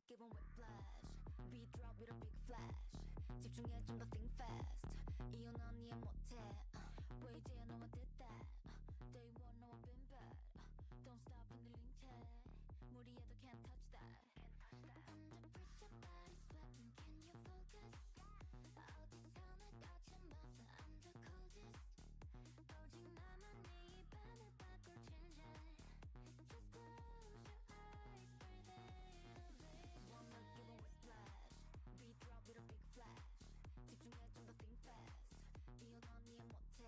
given whiplash. Beat drop with a big flash. 집중해 좀 더 think fast. 이유는 이해 못해. 왜 이제야 너와 됐다. Day one 너와 been bad. Don't stop 흔들린 채. 무리해도 can't touch that. Under pressure body sweating can you focus? 어디서 날 거침없어 I'm the coldest. 오직 나만 네 입안을 바꿀 change it. Just close your eyes, breathe in and breathe. Wanna give a whiplash. Beat drop with a big flash. 집중해 좀 더 think fast. 이유는 이해 못해.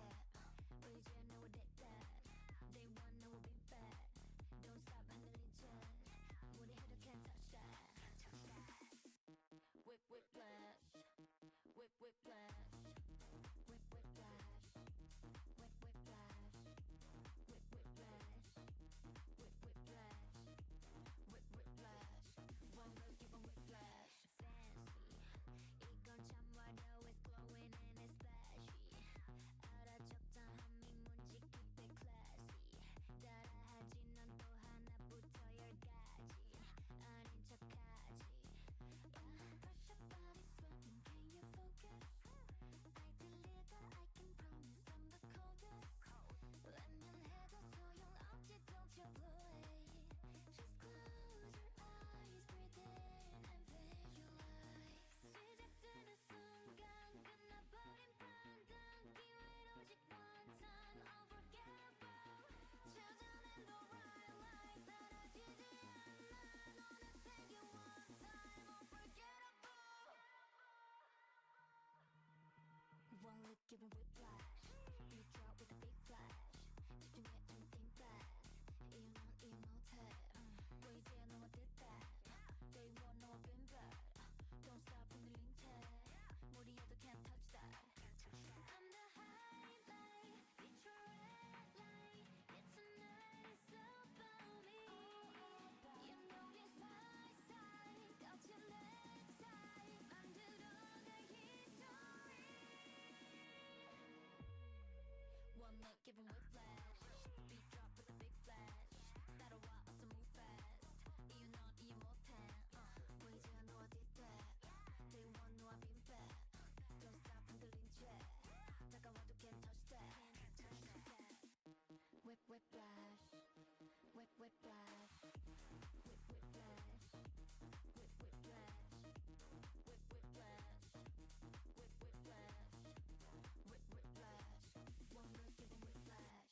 왜 이제 너와 됐다. Day one 너와 been bad. Don't stop 흔들린 채. 무리해도 can't touch that. Whip whiplash. Whip whiplash. Whip whiplash. Whip whiplash. Whip whiplash. Whip whiplash. Whip whiplash. One look given whiplash. Fancy. 이건 참 화려해 glowing and it's flashy. 알아적당 한미문지 keep it classy. 따라하지 넌 또 하나부터 열까지. 아닌 척하지. Pressure body sweating can you focus? I deliver I can promise I'm the coldest. 웬만해도 소용없지 don't you blow it. Just close your eyes, breathe in and visualize. 시작되는 순간 끝나버린 판단 기회는 오직 one time unforgettable. 찾아낸 the right line 사라지지 않아 너는 생긴 one time unforgettable. One look given whiplash. Beat drop with a big flash. 집중해 좀 think fast. 이유는 이해 못해. 왜 이제 너와 됐다. Day one 너와 been bad. Don't stop 흔들린 채. 무리해도 can't touch that. I'm the highlight. It's your red light. It's tonight. It's about me. You know this my side. 거친 내 side. 만들어갈 history. One look given whiplash. Beat drop with a big flash. 따라와 어서 move fast. 이유는 이해 못해. 왜 이제 너와 됐다. Day one 너와 been bad. Don't stop 흔들린 채. 다가와도 can't touch that. Whip whiplash. Whip whiplash. Whip whiplash. Whip whiplash. Whip whiplash. Whip whiplash. Whip whiplash. One look given whiplash.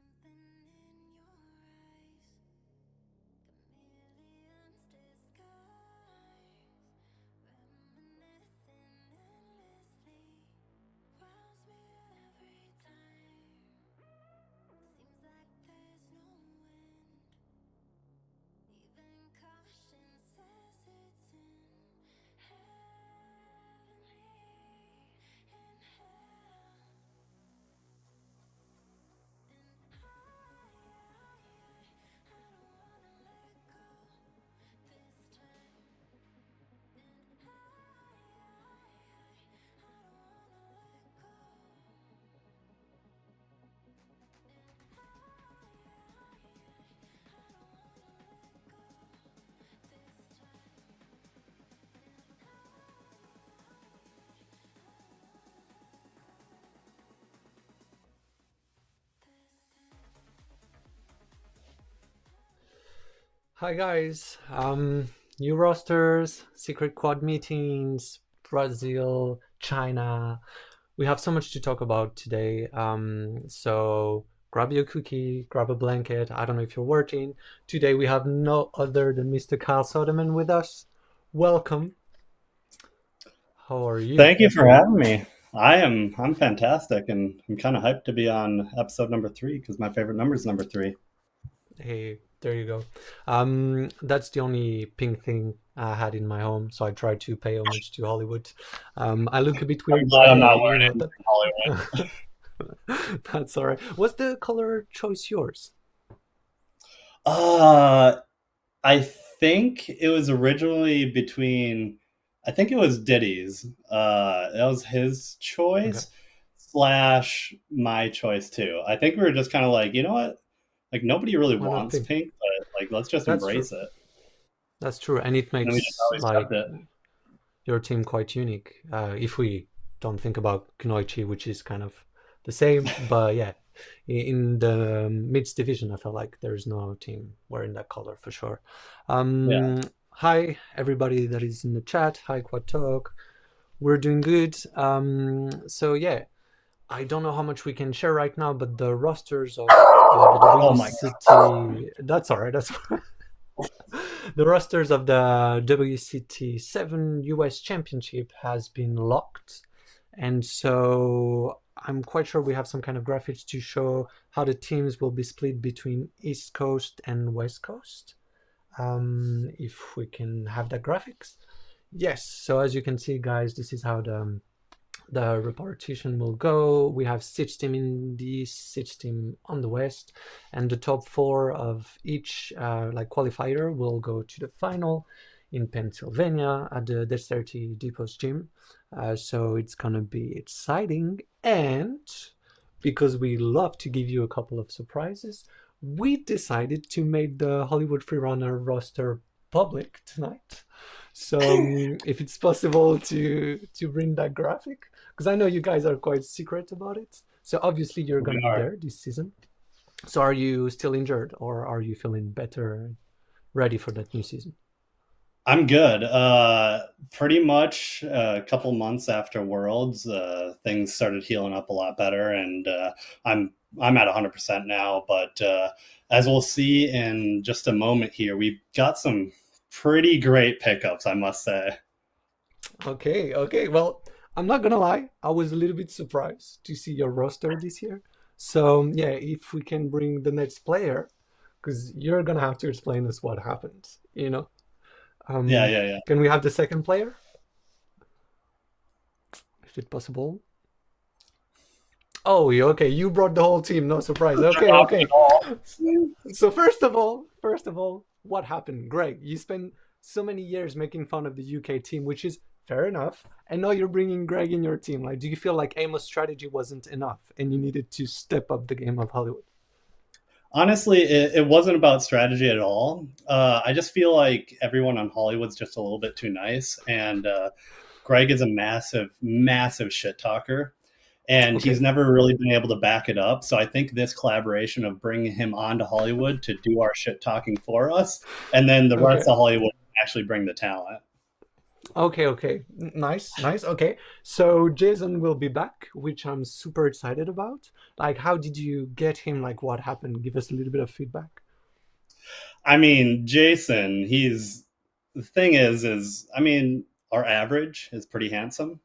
Something in your eyes. Chameleons disguise. Reminiscing endlessly. Wows me every time. Seems like there's no end. Even caution says it's inherently in hell. And I don't wanna let go this time. And I don't wanna let go. And I don't wanna let go this time. Hi guys, new rosters, secret quad meetings, Brazil, China. We have so much to talk about today. So grab your cookie, grab a blanket. I don't know if you're working. Today we have no other than Mr. Kyle Soderman with us. Welcome. How are you? Thank you for having me. I'm fantastic, and I'm kind of hyped to be on episode number 3 because my favorite number is number 3. Hey, there you go. That's the only pink thing I had in my home, so I tried to pay homage to Hollywood. I look a bit weird, glad but I'm not hey, wearing it in Hollywood. that's all right. Was the color choice yours? I think it was originally between. I think it was Diddy's. That was his choice / my choice too. I think we were just kind of like, you know what? Like nobody really Why not wants pink? pink, but Like, let's just That's true. embrace it. That's true, and it And we just makes always like kept it. your team quite unique. If we don't think about Kunoichi, which is kind of the same, but yeah, in the mids division, I felt like there's no team wearing that color for sure. Yeah. Hi everybody that is in the chat. Hi Quad Talk. We're doing good. So yeah, I don't know how much we can share right now, but the rosters of the Oh my WCT. That's all right. That's the rosters of the WCT 7 US Championship has been locked. And so I'm quite sure we have some kind of graphics to show how the teams will be split between East Coast and West Coast. If we can have that graphics. Yes, so as you can see, guys, this is how the repartition will go. We have 6 team in the East, 6 team on the West, and the top 4 of each like qualifier will go to the final in Pennsylvania at the Dexterity Depot's gym. So it's gonna be exciting, and because we love to give you a couple of surprises, we decided to make the Hollywood Freerunner roster public tonight. So if it's possible to bring that graphic, because I know you guys are quite secret about it. So obviously you're God. gonna We be are. there this season. So are you still injured, or are you feeling better, ready for that new season? I'm good. Pretty much a couple months after Worlds, things started healing up a lot better, and I'm at 100% now. But as we'll see in just a moment here, we've got some pretty great pickups, I must say. Okay, okay. Well, I'm not gonna lie, I was a little bit surprised to see your roster this year. So yeah, if we can bring the next player, because you're gonna have to explain us what happened, you know. Yeah, Um, yeah, yeah. can we have the second player, if it's possible? Oh, okay. You brought the whole team. No surprise. Okay, Not at okay. all. So first of all, what happened? Greg, you spent so many years making fun of the UK team, which is fair enough. And now you're bringing Greg in your team. Like, do you feel like Amos' strategy wasn't enough and you needed to step up the game of Hollywood? Honestly, it wasn't about strategy at all. I just feel like everyone on Hollywood's just a little bit too nice, and Greg is a massive, massive shit talker, and he's Okay, never really been able to back it up. So I think this collaboration of bringing him on to Hollywood to do our shit talking for us, and then the rest okay. of Hollywood actually bring the talent. Okay, okay. Nice, nice. Okay. So Jason will be back, which I'm super excited about. Like, how did you get him? Like, what happened? Give us a little bit of feedback. I mean, Jason, he's the thing is I mean, our average is pretty handsome.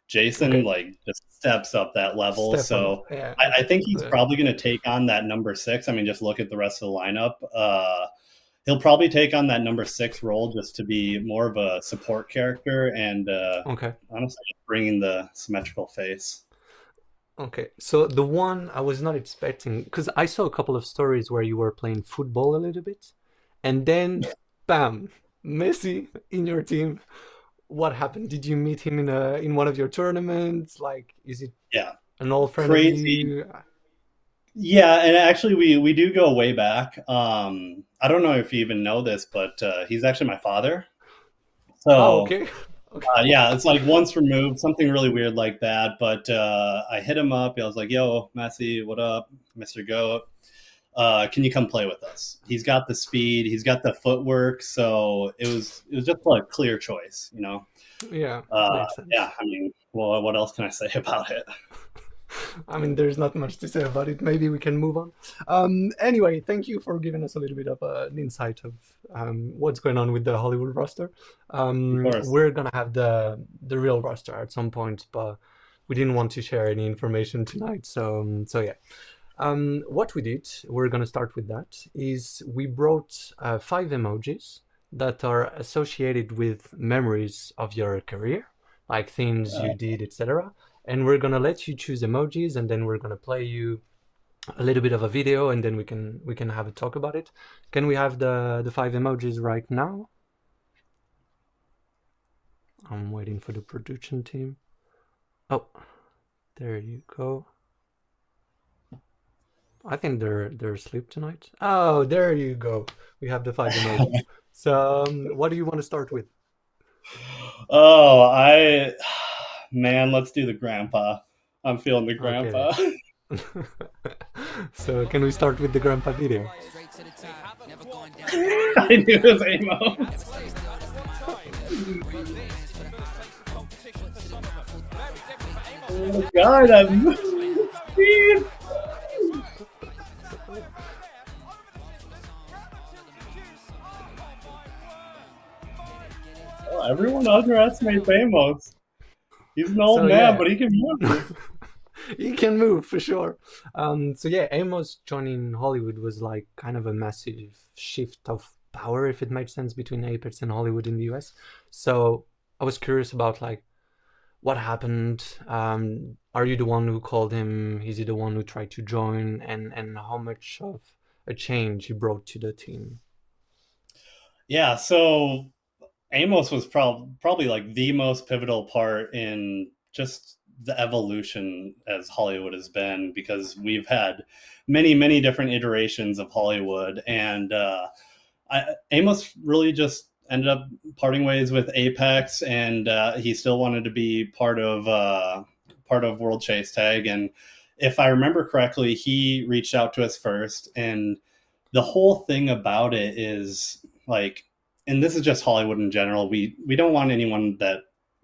Jason Okay. like just steps up that level. Stefan. So Yeah, I okay. think he's probably going to take on that number 6. I mean, just look at the rest of the lineup. He'll probably take on that number 6 role just to be more of a support character and Okay. honestly bringing the symmetrical face. Okay. So the one I was not expecting, because I saw a couple of stories where you were playing football a little bit, and then bam, Messi in your team. What happened? Did you meet him in one of your tournaments? Like, is it Yeah, an old friend of crazy. you? Yeah, and actually we do go way back. I don't know if you even know this, but he's actually my father. Oh, So okay. Okay. yeah, it's like once removed, something really weird like that. But I hit him up. I was like, "Yo, Messi, what up, Mister Goat? Can you come play with us?" He's got the speed, he's got the footwork, so it was just like a clear choice, you know. Yeah, makes Yeah, sense. I mean, well, what else can I say about it? I mean, there's not much to say about it. Maybe we can move on. Anyway, thank you for giving us a little bit of an insight of what's going on with the Hollywood roster. Of course. We're gonna have the real roster at some point, but we didn't want to share any information tonight. So yeah. What we did, we're gonna start with that, is we brought 5 emojis that are associated with memories of your career, like things you did, etc. And we're gonna let you choose emojis, and then we're gonna play you a little bit of a video, and then we can have a talk about it. Can we have the 5 emojis right now? I'm waiting for the production team. Oh, there you go. I think they're asleep tonight. Oh, there you go. We have the five emoji. So, what do you want to start with? Oh, man, let's do the grandpa. I'm feeling the Okay. grandpa. So, can we start with the grandpa video? I knew it was Amos. Oh my God, I'm Steve. Oh, everyone underestimates Amos. He's an old So man, yeah, but he can move. he can move for sure. So yeah, Amos joining Hollywood was like kind of a massive shift of power, if it makes sense, between Apex and Hollywood in the US. So I was curious about like what happened. Are you the one who called him? Is he the one who tried to join? And how much of a change he brought to the team? Yeah, so Amos was probably like the most pivotal part in just the evolution as Hollywood has been, because we've had many different iterations of Hollywood, and Amos really just ended up parting ways with Apex, and he still wanted to be part of World Chase Tag. And if I remember correctly, he reached out to us first, and the whole thing about it is like, and this is just Hollywood in general, we don't want anyone that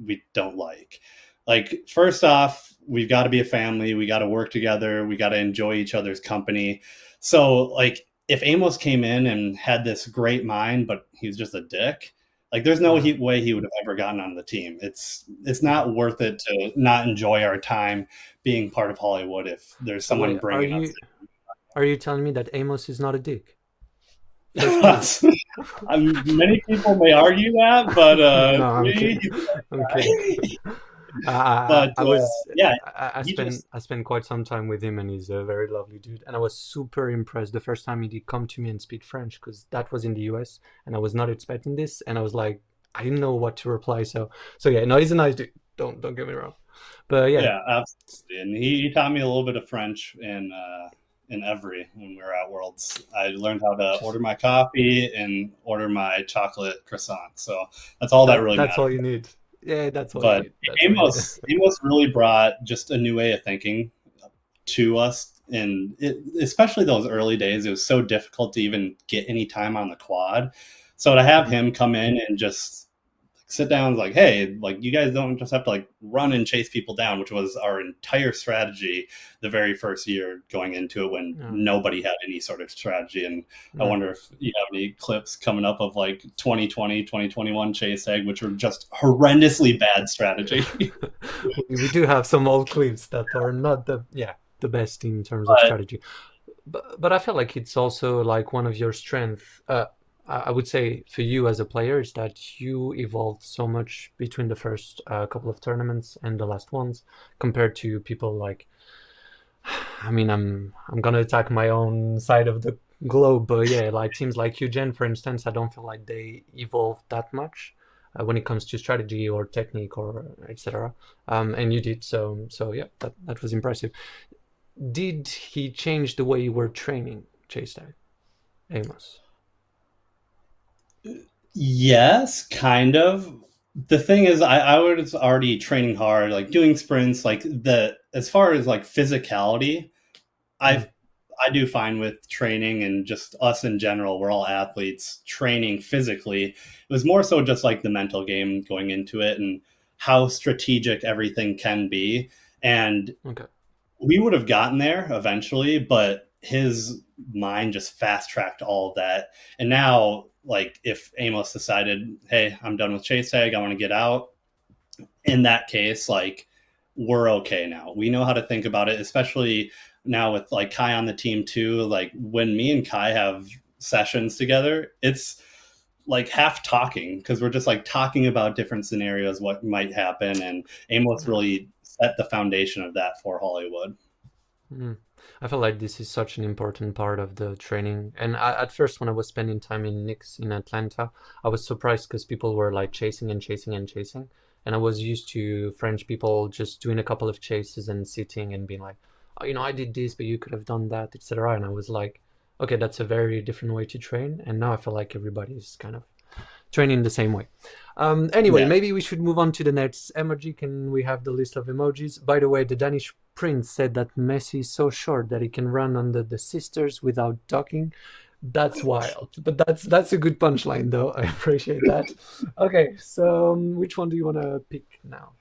we don't like. Like, first off, we've got to be a family, we got to work together, we got to enjoy each other's company. So like, if Amos came in and had this great mind but he's just a dick, like there's no Uh, way he would have ever gotten on the team. It's okay. not worth it to not enjoy our time being part of Hollywood if there's So someone wait, bringing us. are you telling me that Amos is not a dick? First proof. Many people may argue that, but No, to I'm me, kidding. he's I'm a kidding. nice guy. I, But I was yeah, I he spent just quite some time with him, and he's a very lovely dude. And I was super impressed the first time he did come to me and speak French, because that was in the US, and I was not expecting this. And I was like, I didn't know what to reply. So yeah, no, he's a nice dude. Don't get me wrong. But yeah, yeah, absolutely. And he taught me a little bit of French in Every when we were at Worlds. I learned how to just order my coffee and order my chocolate croissant. So that's all that really that's all mattered. you need. Yeah, that's all you But need. That's all you need. Amos really brought just a new way of thinking to us, and especially those early days, it was so difficult to even get any time on the quad. So to have Mhm. him come in and just sit down like, hey, like you guys don't just have to like run and chase people down, which was our entire strategy the very first year going into it, when Yeah, nobody had any sort of strategy. And I yeah. wonder if you have any clips coming up of like 2020 2021 chase egg, which were just horrendously bad strategy. We do have some old clips that are not the best in terms of But strategy. But I feel like it's also like one of your strengths. I would say for you as a player is that you evolved so much between the first couple of tournaments and the last ones compared to people like. I mean, I'm gonna attack my own side of the globe, but yeah, like teams like Eugen, for instance, I don't feel like they evolved that much when it comes to strategy or technique or etc. And you did so yeah, that was impressive. Did he change the way you were training, Chase Tag, Amos? yes, kind of. The thing is, I was already training hard, like doing sprints, like the as far as like physicality, Mm, I I do fine with training, and just us in general. We're all athletes training physically. It was more so just like the mental game going into it and how strategic everything can be. And okay. we would have gotten there eventually, but his mind just fast tracked all of that. And now, like, if Amos decided, hey, I'm done with chase tag, I want to get out, in that case, like, we're okay now. We know how to think about it, especially now with like Kai on the team too. Like, when me and Kai have sessions together, it's like half talking, because we're just like talking about different scenarios, what might happen. And Amos Yeah. really set the foundation of that for Hollywood. Mm. I feel like this is such an important part of the training. And at first, when I was spending time in Nix in Atlanta, I was surprised because people were like chasing and chasing and chasing. And I was used to French people just doing a couple of chases and sitting and being like, I did this, but you could have done that, etc. And I was like, okay, that's a very different way to train. And now I feel like everybody's kind of training the same way. Anyway, Yeah. maybe we should move on to the next emoji. Can we have the list of emojis? By the way, the Danish prince said that Messi is so short that he can run under the sisters without talking. That's wild, but that's a good punchline, though. I appreciate that. Okay, so which one do you want to pick now?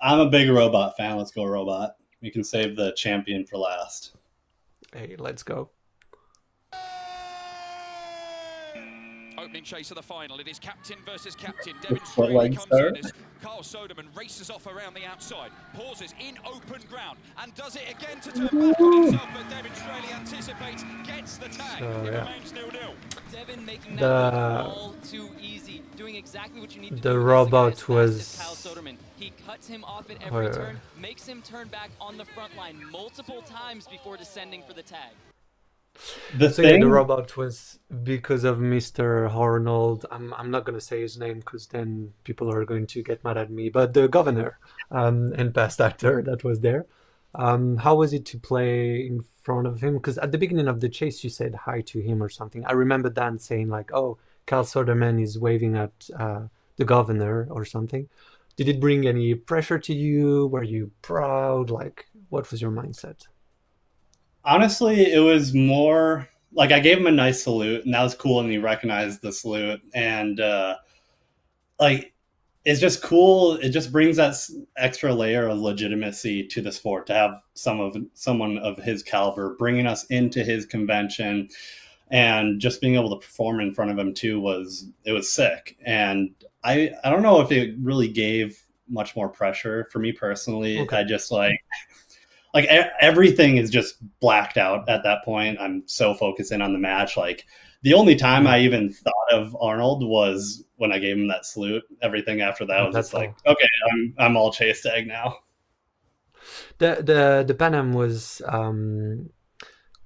I'm a big robot fan. Let's go robot. We can save the champion for last. Hey, let's go. Opening chase of the final. It is captain versus captain. Devin What Straley leg comes start? in as Carl Soderman races off around the outside, pauses in open ground, and does it again to turn back on himself, but Devin Straley anticipates, gets the tag. So, It yeah. remains 0-0. Devin making that The- look all too easy, doing exactly what you need to the do robot against a guy as fast was- as Kyle Soderman. He cuts him off at every Oh, yeah. turn, makes him turn back on the front line multiple times before descending for the tag. The So yeah, thing, the robot was because of Mr. Arnold. I'm not gonna say his name because then people are going to get mad at me. But the governor and past actor that was there. How was it to play in front of him? Because at the beginning of the chase, you said hi to him or something. I remember Dan saying like, "Oh, Carl Soderman is waving at the governor or something." Did it bring any pressure to you? Were you proud? Like, what was your mindset? honestly, it was more like I gave him a nice salute, and that was cool, and he recognized the salute, and like it's just cool. It just brings that extra layer of legitimacy to the sport to have someone of his caliber bringing us into his convention, and just being able to perform in front of him too was sick. And I don't know if it really gave much more pressure for me personally. Okay. I just like everything is just blacked out at that point. I'm so focused in on the match. Like the only time I even thought of Arnold was when I gave him that salute. Everything after that was That's just like, all. okay, I'm all chase tag now. The Pan Am was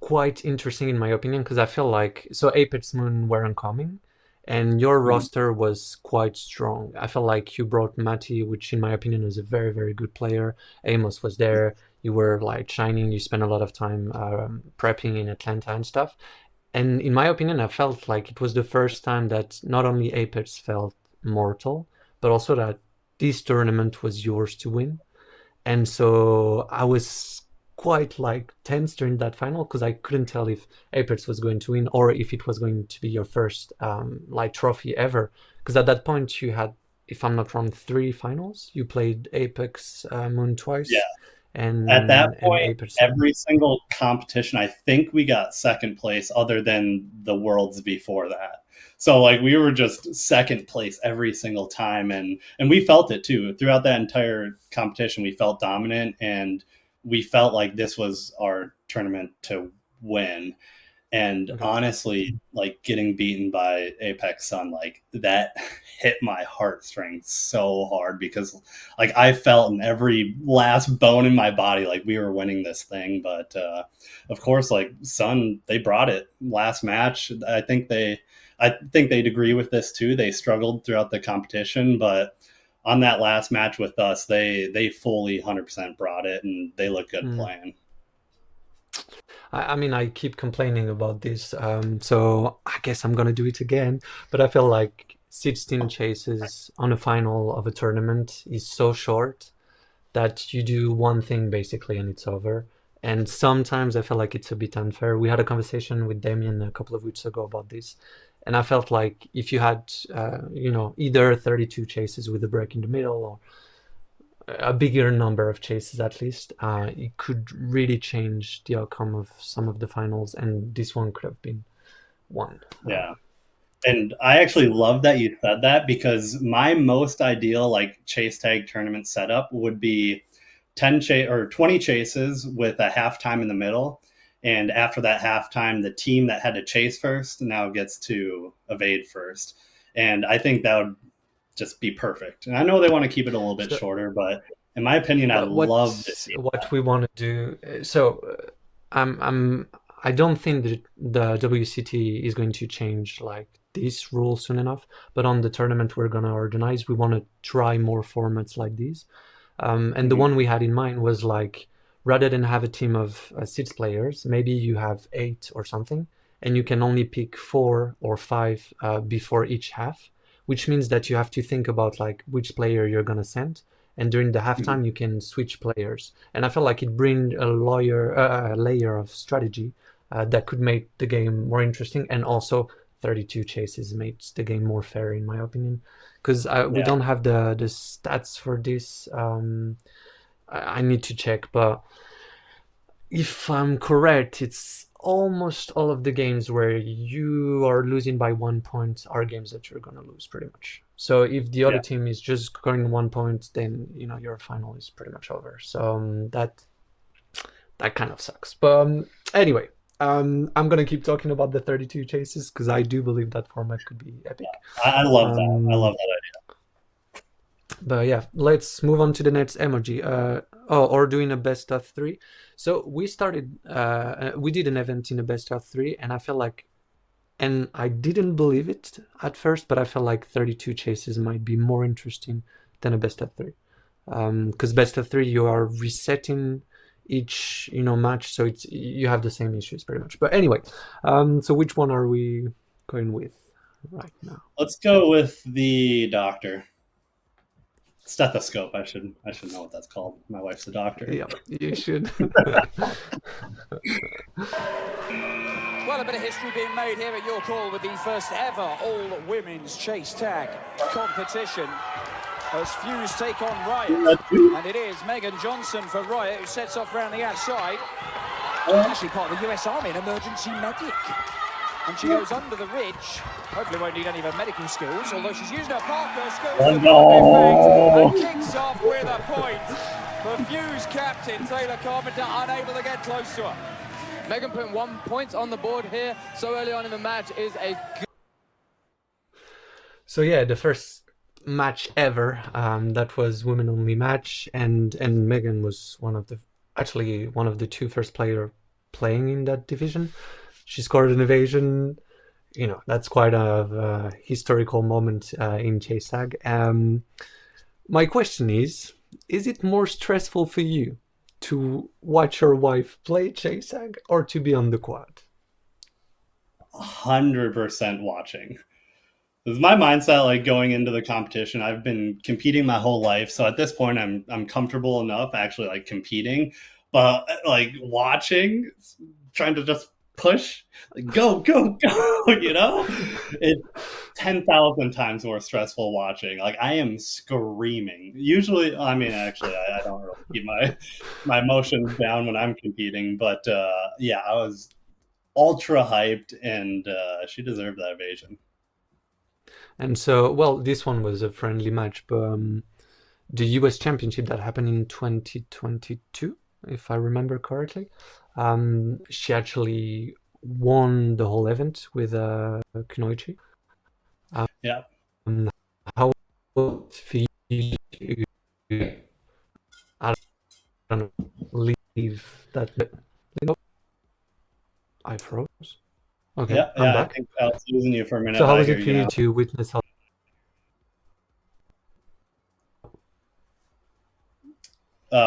quite interesting in my opinion because I feel like so Apex Moon weren't coming, and your roster was quite strong. I felt like you brought Matty, which in my opinion was a very very good player. Amos was there. You were like shining. You spent a lot of time prepping in Atlanta and stuff. And in my opinion, I felt like it was the first time that not only Apex felt mortal, but also that this tournament was yours to win. And so I was quite like tense during that final because I couldn't tell if Apex was going to win or if it was going to be your first like trophy ever. Because at that point you had, if I'm not wrong, 3 finals. You played Apex Moon twice. Yeah. And At that and point, Apex. every single competition, I think we got second place, other than the worlds before that. So like we were just second place every single time, and we felt it too throughout that entire competition. We felt dominant, and we felt like this was our tournament to win. And Okay. honestly, like getting beaten by Apex Sun, like that hit my heartstrings so hard because like I felt in every last bone in my body like we were winning this thing. But of course, like Sun, they brought it last match. I think they'd agree with this too. They struggled throughout the competition, but on that last match with us, they fully 100% brought it, and they look good playing. I mean, I keep complaining about this, so I guess I'm gonna do it again. But I feel like 16 chases on a final of a tournament is so short that you do one thing basically and it's over. And sometimes I feel like it's a bit unfair. We had a conversation with Damien a couple of weeks ago about this, and I felt like if you had, either 32 chases with a break in the middle or a bigger number of chases at least, it could really change the outcome of some of the finals, and this one could have been won. Yeah. And I actually love that you said that because my most ideal like chase tag tournament setup would be 20 chases with a halftime in the middle. And after that halftime, the team that had to chase first now gets to evade first. And I think that would just be perfect. And I know they want to keep it a little bit So- shorter, but in my opinion, I love to see what we want to do. I don't think that the WCT is going to change like these rules soon enough. But on the tournament we're gonna organize, we want to try more formats like these. And the one we had in mind was like rather than have a team of 6 players, maybe you have 8 or something, and you can only pick 4 or 5 before each half, which means that you have to think about like which player you're gonna send, and during the halftime you can switch players. And I felt like it brings a layer of strategy that could make the game more interesting, and also 32 chases makes the game more fair in my opinion, because we don't have the stats for this. I need to check, but if I'm correct, it's almost all of the games where you are losing by 1 point are games that you're gonna lose pretty much. So if the other team is just scoring 1 point, then your final is pretty much over. So that kind of sucks. But anyway, I'm gonna keep talking about the 32 chases because I do believe that format could be epic. I love that. I love that idea. But yeah, let's move on to the next emoji. Or doing a best of 3. So we did an event in a best of 3, and I felt like, and I didn't believe it at first, but I felt like 32 chases might be more interesting than a best of 3. Because best of 3, you are resetting each match, so you have the same issues pretty much. But anyway, so which one are we going with right now? Let's go with the doctor. Stethoscope. I should know what that's called. My wife's a doctor. Yeah, you should. Well, a bit of history being made here at your call with the first ever all-women's chase tag competition. As Fuse take on Riot, and it is Megan Johnson for Riot who sets off around the outside. Actually part of the US Army, an emergency medic. And she goes under the ridge. Hopefully won't need any of her medical skills, although she's using her Parker skills and kicks off with a point. The Fuse captain, Taylor Carpenter, unable to get close to her. Megan putting 1 point on the board here so early on in the match is a good... So yeah, the first match ever, that was women only match, and Megan was one of the 2 first player playing in that division. She scored an evasion. That's quite a historical moment in chase tag. My question is it more stressful for you to watch your wife play chase tag or to be on the quad? 100% watching. This is my mindset, like going into the competition. I've been competing my whole life, so at this point I'm comfortable enough actually like competing, but like watching, trying to just push, like go, it's 10,000 times more stressful watching. Like I am screaming. Usually, I mean, actually, I don't really keep my emotions down when I'm competing, but yeah, I was ultra hyped, and she deserved that evasion. And so, well, this one was a friendly match, but the US Championship that happened in 2022, if I remember correctly, she actually won the whole event with Kunoichi. Yeah. How for you to, I don't know, leave that? I froze. Okay, Yeah, I'm back. I think I was losing you for a minute. So how was it for you to witness how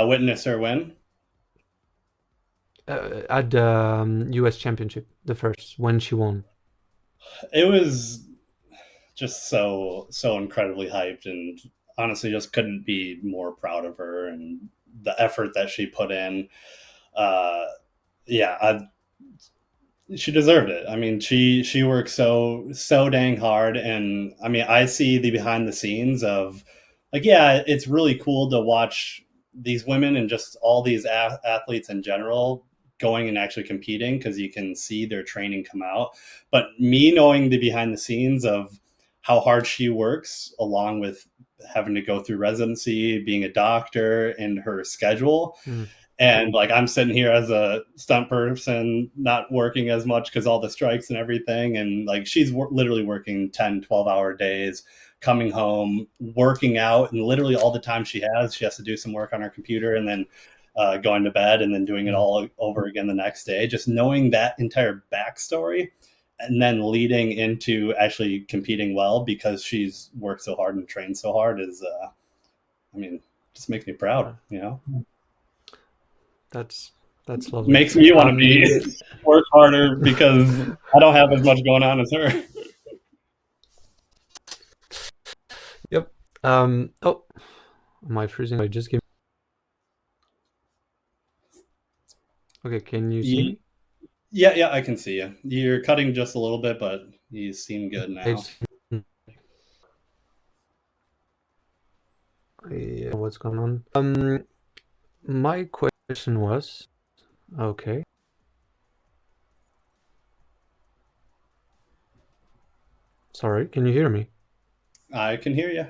witness her win? at the US Championship, the first, when she won? It was just so incredibly hyped, and honestly just couldn't be more proud of her and the effort that she put in. She deserved it. I mean, she worked so dang hard, and I mean, I see the behind the scenes of, like, yeah, it's really cool to watch these women and just all these athletes in general going and actually competing, because you can see their training come out. But me knowing the behind the scenes of how hard she works, along with having to go through residency, being a doctor, and her schedule. And like, I'm sitting here as a stunt person, not working as much because all the strikes and everything. And like, she's literally working 10, 12-hour days, coming home, working out, and literally all the time she has to do some work on her computer, and then going to bed, and then doing it all over again the next day. Just knowing that entire backstory, and then leading into actually competing well because she's worked so hard and trained so hard is, I mean, just makes me proud, That's lovely. Makes me want to work harder because I don't have as much going on as her. Yep. Oh, am I freezing? I just give. Okay, can you see me? Yeah, I can see you. You're cutting just a little bit, but you seem good now. Yeah, what's going on? My question was, okay. Sorry, can you hear me? I can hear you.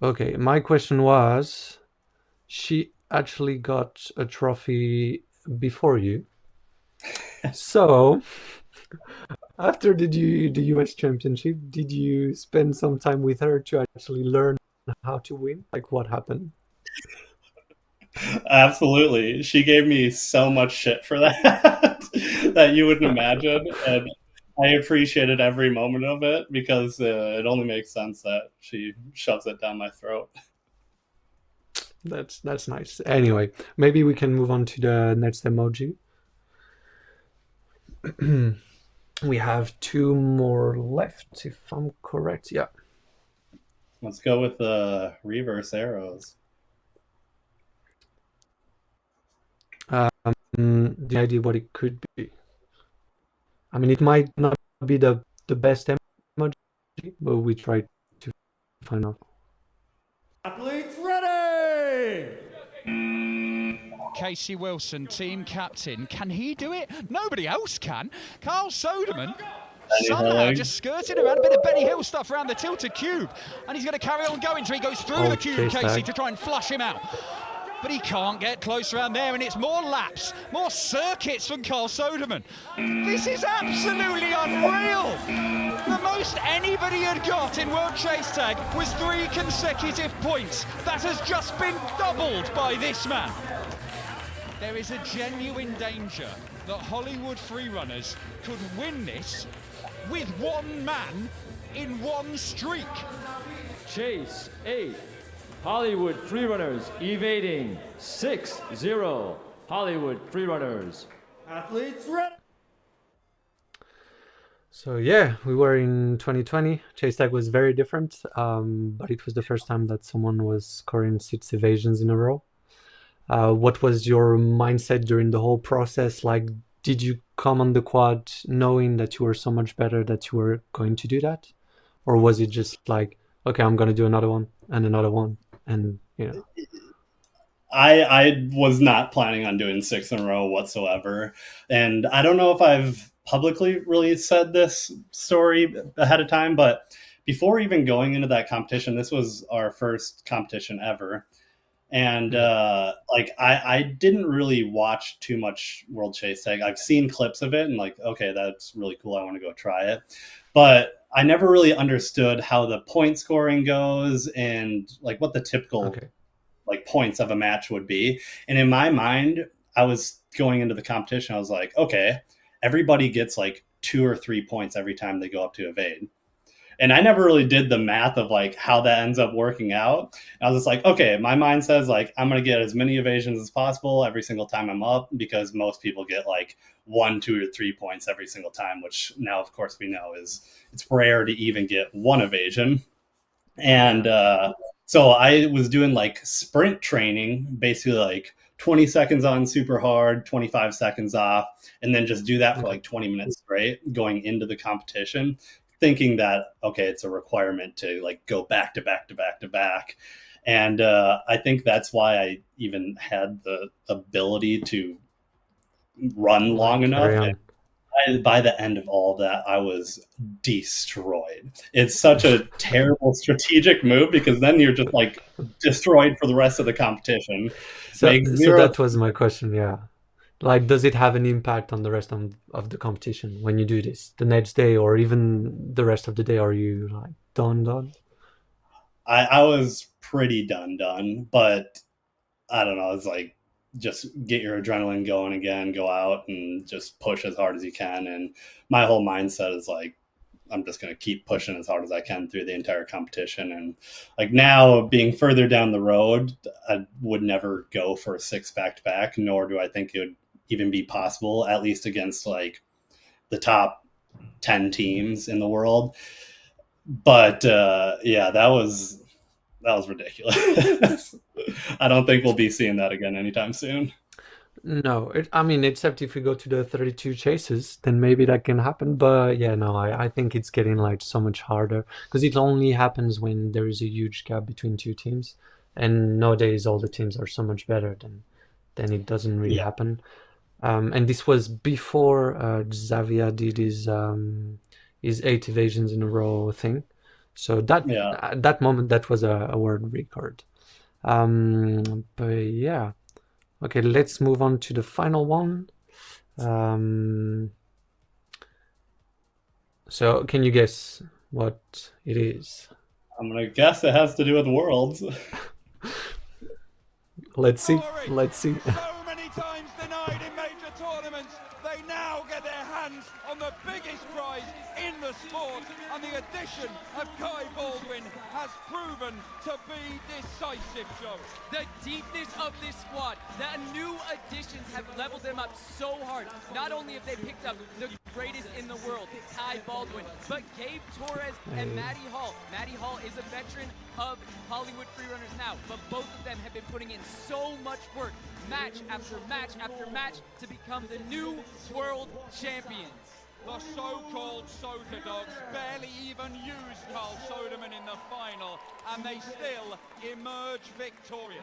Okay, my question was, she actually got a trophy before you. So, after the US Championship, did you spend some time with her to actually learn how to win? Like, what happened? Absolutely. She gave me so much shit for that that you wouldn't imagine. And I appreciated every moment of it because it only makes sense that she shoves it down my throat. That's nice. Anyway, maybe we can move on to the next emoji. We have 2 more left, if I'm correct. Yeah. Let's go with the reverse arrows. The idea what it could be. I mean, it might not be the best emoji, but we try to find out. Athletes ready! Casey Wilson, team captain. Can he do it? Nobody else can. Carl Soderman somehow just skirted around a bit of Benny Hill stuff around the tilted cube. And he's going to carry on going so he goes through the cube, Casey, to try and flush him out. But he can't get close around there, and it's more laps, more circuits from Carl Soderman. This is absolutely unreal. The most anybody had got in World Chase Tag was 3 consecutive points. That has just been doubled by this man. There is a genuine danger that Hollywood Freerunners could win this with one man in one streak. Chase 8. Hollywood Freerunners evading 6-0. Hollywood Freerunners. Athletes ready. So yeah, we were in 2020. Chase Tag was very different, but it was the first time that someone was scoring 6 evasions in a row. What was your mindset during the whole process? Like, did you come on the quad knowing that you were so much better that you were going to do that? Or was it just like, okay, I'm going to do another one and another one? And, you know. I was not planning on doing 6 in a row whatsoever. And I don't know if I've publicly really said this story ahead of time, but before even going into that competition, this was our first competition ever. And I didn't really watch too much World Chase Tag. I've seen clips of it and like, okay, that's really cool. I want to go try it. But I never really understood how the point scoring goes and like what the typical like points of a match would be. And in my mind, I was going into the competition. I was like, okay, everybody gets like 2 or 3 points every time they go up to evade. And I never really did the math of like how that ends up working out. I was just like, okay, my mind says like, I'm going to get as many evasions as possible every single time I'm up, because most people get like 1, 2, or 3 points every single time, which now, of course, we know is it's rare to even get 1 evasion. And so I was doing like sprint training, basically like 20 seconds on super hard, 25 seconds off, and then just do that for like 20 minutes straight going into the competition, thinking that, okay, it's a requirement to like go back to back to back to back. And I think that's why I even had the ability to run long enough. By the end of all of that, I was destroyed. It's such a terrible strategic move because then you're just like destroyed for the rest of the competition. So that was my question. Yeah. Like, does it have an impact on the rest of the competition when you do this the next day or even the rest of the day? Are you like done? I was pretty done, but I don't know. It's like, just get your adrenaline going again, go out and just push as hard as you can. And my whole mindset is like, I'm just going to keep pushing as hard as I can through the entire competition. And like now being further down the road, I would never go for a 6 back-to-back, nor do I think it would even be possible, at least against like the top 10 teams in the world. But yeah, that was ridiculous. I don't think we'll be seeing that again anytime soon. No, I mean, except if we go to the 32 chases, then maybe that can happen. But yeah, no, I think it's getting like so much harder because it only happens when there is a huge gap between two teams. And nowadays, all the teams are so much better than it doesn't really Yeah. happen. And this was before Xavier did his 8 evasions in a row thing. So that Yeah. at that moment, that was a world record. But yeah. Okay, let's move on to the final one. So can you guess what it is? I'm going to guess it has to do with Worlds. Let's see. Let's see. So many times denied in major tournaments, they now get their hands on the biggest prize in the sport, and the addition of Kai Baldwin has proven to be decisive, Joe. The deepness of this squad, the new additions have leveled them up so hard. Not only have they picked up the greatest in the world, Kai Baldwin, but Gabe Torres and Maddie Hall. Maddie Hall is a veteran of Hollywood Freerunners now, but both of them have been putting in so much work, match after match after match, to become the new world champions. The so-called Soda Dogs barely even used Carl Soderman in the final, and they still emerge victorious.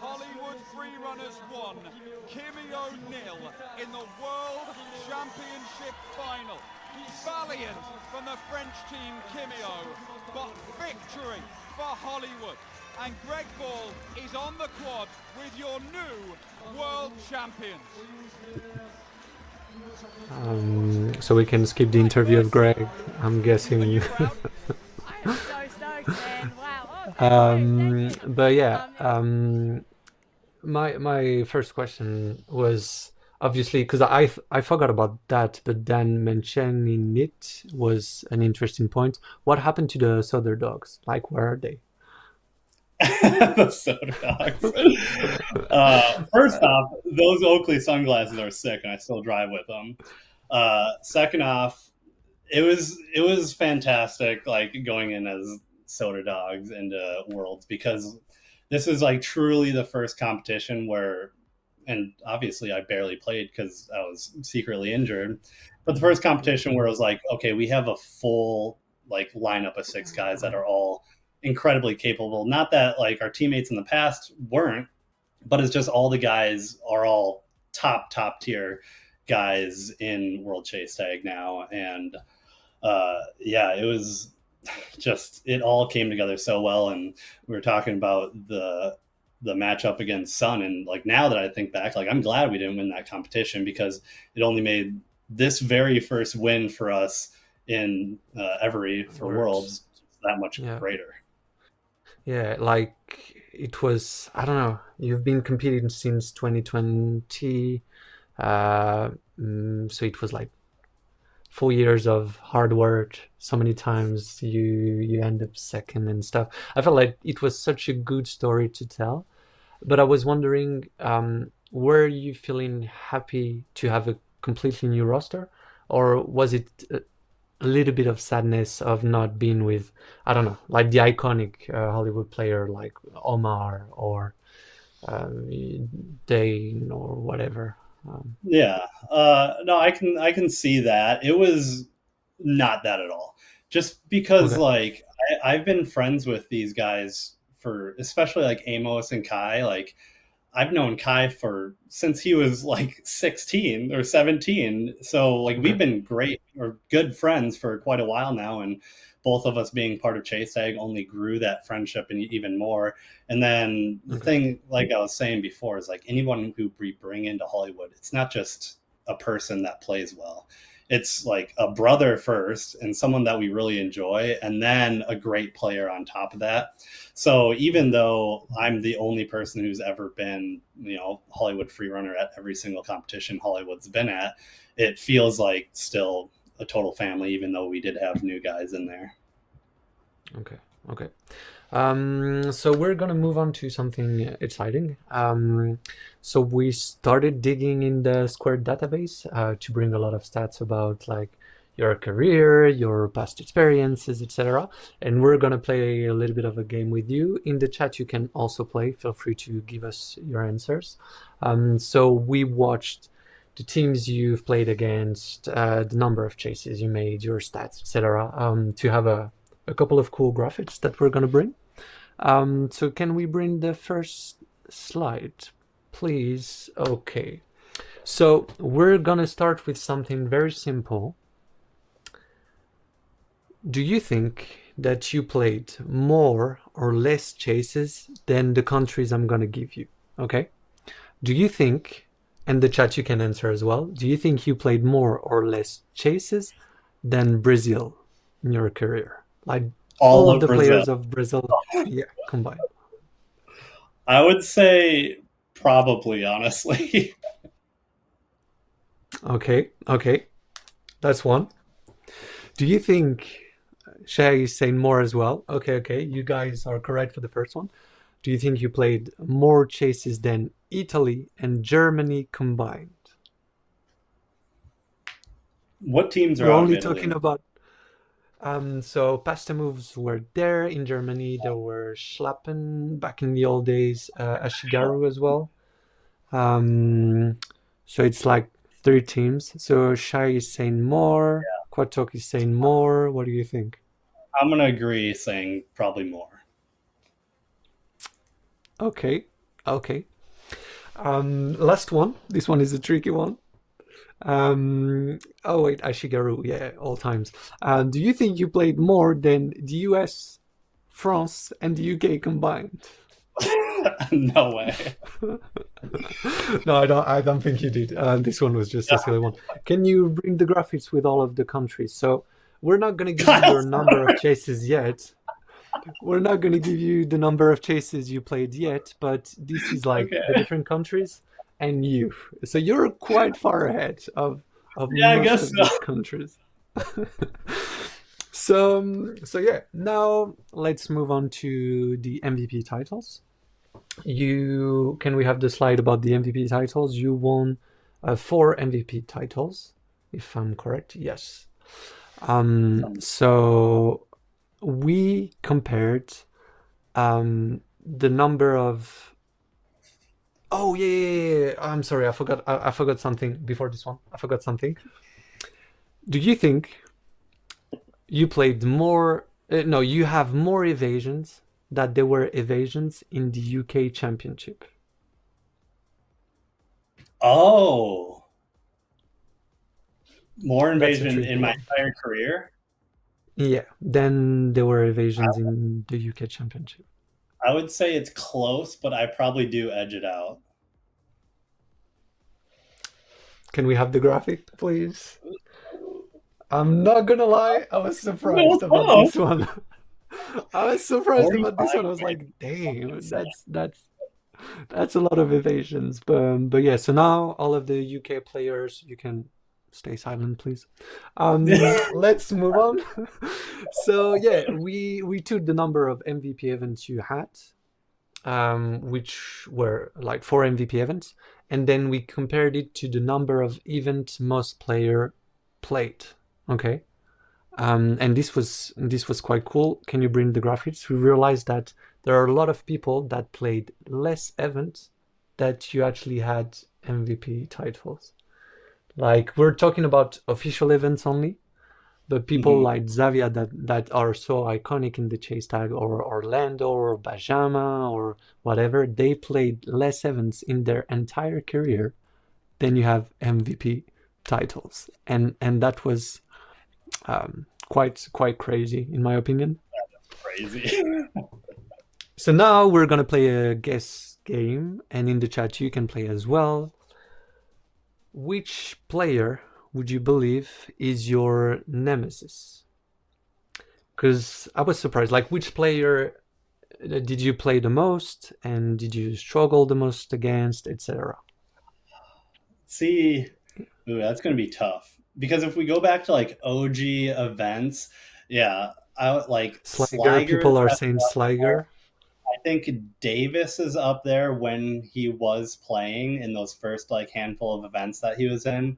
Hollywood Freerunners won, Kimio 0 in the World Championship final. Valiant from the French team Kimio, but victory for Hollywood. And Greg Ball is on the quad with your new world champions. So we can skip the interview of Greg, I'm guessing. I am so stoked, man. Wow. But yeah, my first question was obviously because I forgot about that, but then mentioning it was an interesting point. What happened to the Souther Dogs? Like, where are they? The Soda Dogs. First off, those Oakley sunglasses are sick, and I still drive with them. Second off, it was fantastic, like going in as Soda Dogs into Worlds, because this is like truly the first competition where, and obviously I barely played because I was secretly injured, but the first competition where it was like, okay, we have a full like lineup of 6 guys that are all incredibly capable. Not that like our teammates in the past weren't, but it's just all the guys are all top tier guys in World Chase Tag now. And yeah, it was just, it all came together so well. And we were talking about the matchup against Sun, and like now that I think back, like I'm glad we didn't win that competition, because it only made this very first win for us in Every for Worlds that much greater. Yeah, like it was, I don't know, you've been competing since 2020, so it was like 4 years of hard work. So many times you end up second and stuff. I felt like it was such a good story to tell, but I was wondering, were you feeling happy to have a completely new roster, or was it a little bit of sadness of not being with, I don't know, like the iconic Hollywood player like Omar or Dane or whatever? Yeah, no, I can see that. It was not that at all. Just because like I've been friends with these guys for, especially like Amos and Kai, like I've known Kai since he was like 16 or 17. So like we've been great or good friends for quite a while now. And both of us being part of Chase Tag only grew that friendship and even more. And then the thing, like I was saying before, is like anyone who we bring into Hollywood, it's not just a person that plays well. It's like a brother first and someone that we really enjoy, and then a great player on top of that. So even though I'm the only person who's ever been, Hollywood Freerunner at every single competition Hollywood's been at, it feels like still a total family, even though we did have new guys in there. Okay. Okay. So we're gonna move on to something exciting. So we started digging in the Square database to bring a lot of stats about like your career, your past experiences, etc. And we're gonna play a little bit of a game with you. In the chat, you can also play. Feel free to give us your answers. So we watched the teams you've played against, the number of chases you made, your stats, etc. To have a couple of cool graphics that we're gonna bring. So can we bring the first slide, please? Okay. So we're gonna start with something very simple. Do you think that you played more or less chases than the countries I'm gonna give you? Okay. Do you think, and the chat you can answer as well, do you think you played more or less chases than Brazil in your career? Like all of the players of Brazil, yeah, combined. I would say probably, honestly. Okay, okay. That's one. Do you think Shay is saying more as well? Okay, okay. You guys are correct for the first one. Do you think you played more chases than Italy and Germany combined? What teams are We're out only of Italy? talking about so pasta moves were there in Germany. There were Schlappen back in the old days, Ashigaru as well. So it's like 3 teams. So Shai is saying more. Quatok is saying more. What do you think? I'm gonna agree, saying probably more. Okay, okay. Last one. This one is a tricky one. Oh wait, Ashigaru. Yeah, all times. Do you think you played more than the US, France, and the UK combined? No way. No, I don't think you did. This one was just a silly one. Can you bring the graphics with all of the countries? So we're not going to give you your number of chases yet. We're not going to give you the number of chases you played yet, but this is like the different countries and you. So you're quite far ahead of most of these countries. So yeah, now let's move on to the MVP titles. Can we have the slide about the MVP titles? You won 4 MVP titles, if I'm correct. Yes. So we compared the number of. Oh yeah. I'm sorry. I forgot something before this one. I forgot something. Do you think you played more? No, you have more evasions that there were evasions in the UK Championship. Oh. More invasion in my entire career? Yeah, then there were evasions in the UK Championship. I would say it's close, but I probably do edge it out. Can we have the graphic, please? I'm not gonna lie, I was surprised about this one. I was surprised about this one. I was like, damn, that's a lot of evasions. But yeah, so now all of the UK players, you can stay silent, please. Let's move on. So yeah, we took the number of MVP events you had, which were like 4 MVP events, and then we compared it to the number of events most player played. Okay. And this was quite cool. Can you bring the graphics? We realized that there are a lot of people that played less events that you actually had MVP titles. Like we're talking about official events only, but people like Xavier that are so iconic in the chase tag, or Orlando or Bajama or whatever, they played less events in their entire career than you have MVP titles, and that was quite crazy in my opinion. Crazy. So now we're gonna play a guess game, and in the chat you can play as well. Which player would you believe is your nemesis? Because I was surprised, like which player did you play the most and did you struggle the most against, etc. See, ooh, that's going to be tough. because if we go back to like OG events, yeah, I would like Sliger, Sliger is people are definitely saying up there. Sliger. I think Davis is up there when he was playing in those first like handful of events that he was in.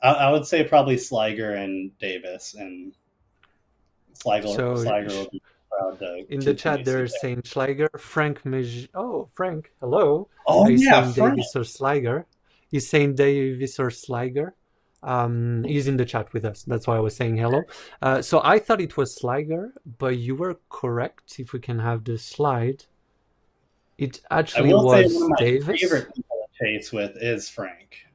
I would say probably Sliger and Davis, and So Sliger will be proud to in the continue chat, to see they're that. saying Schleiger. Frank Oh, Frank, hello. Oh He's yeah, saying Frank. Davis or Schleiger. He's saying Davis or Schleiger. He's in the chat with us. That's why I was saying hello. So I thought it was Schleiger, but you were correct. If we can have the slide. It I actually will say one of was my Davis. favorite people to chase with is Frank.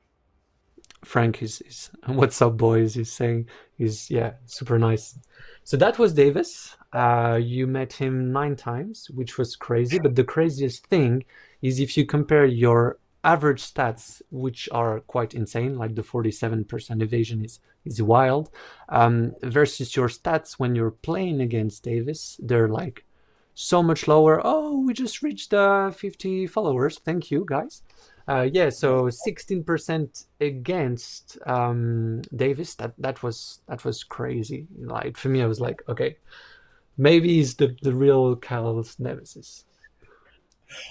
Frank is what's up, boys? He's saying he's super nice. So that was Davis. You met him 9 times, which was crazy. But the craziest thing is if you compare your average stats, which are quite insane, like the 47% evasion is wild, versus your stats when you're playing against Davis, they're like so much lower. Oh, we just reached 50 followers. Thank you, guys. So 16% against Davis. That was crazy. Like for me, I was like, okay, maybe he's the real Carlos Nemesis.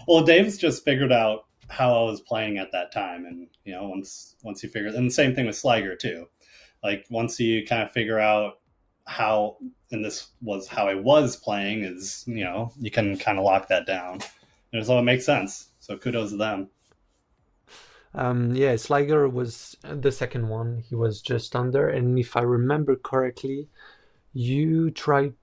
Well, Dave's just figured out how I was playing at that time, and once you figure, and the same thing with Sliger too. Like once you kind of figure out how, and this was how I was playing, is you can kind of lock that down, and so it makes sense. So kudos to them. Sliger was the second one. He was just under, and if I remember correctly, you chased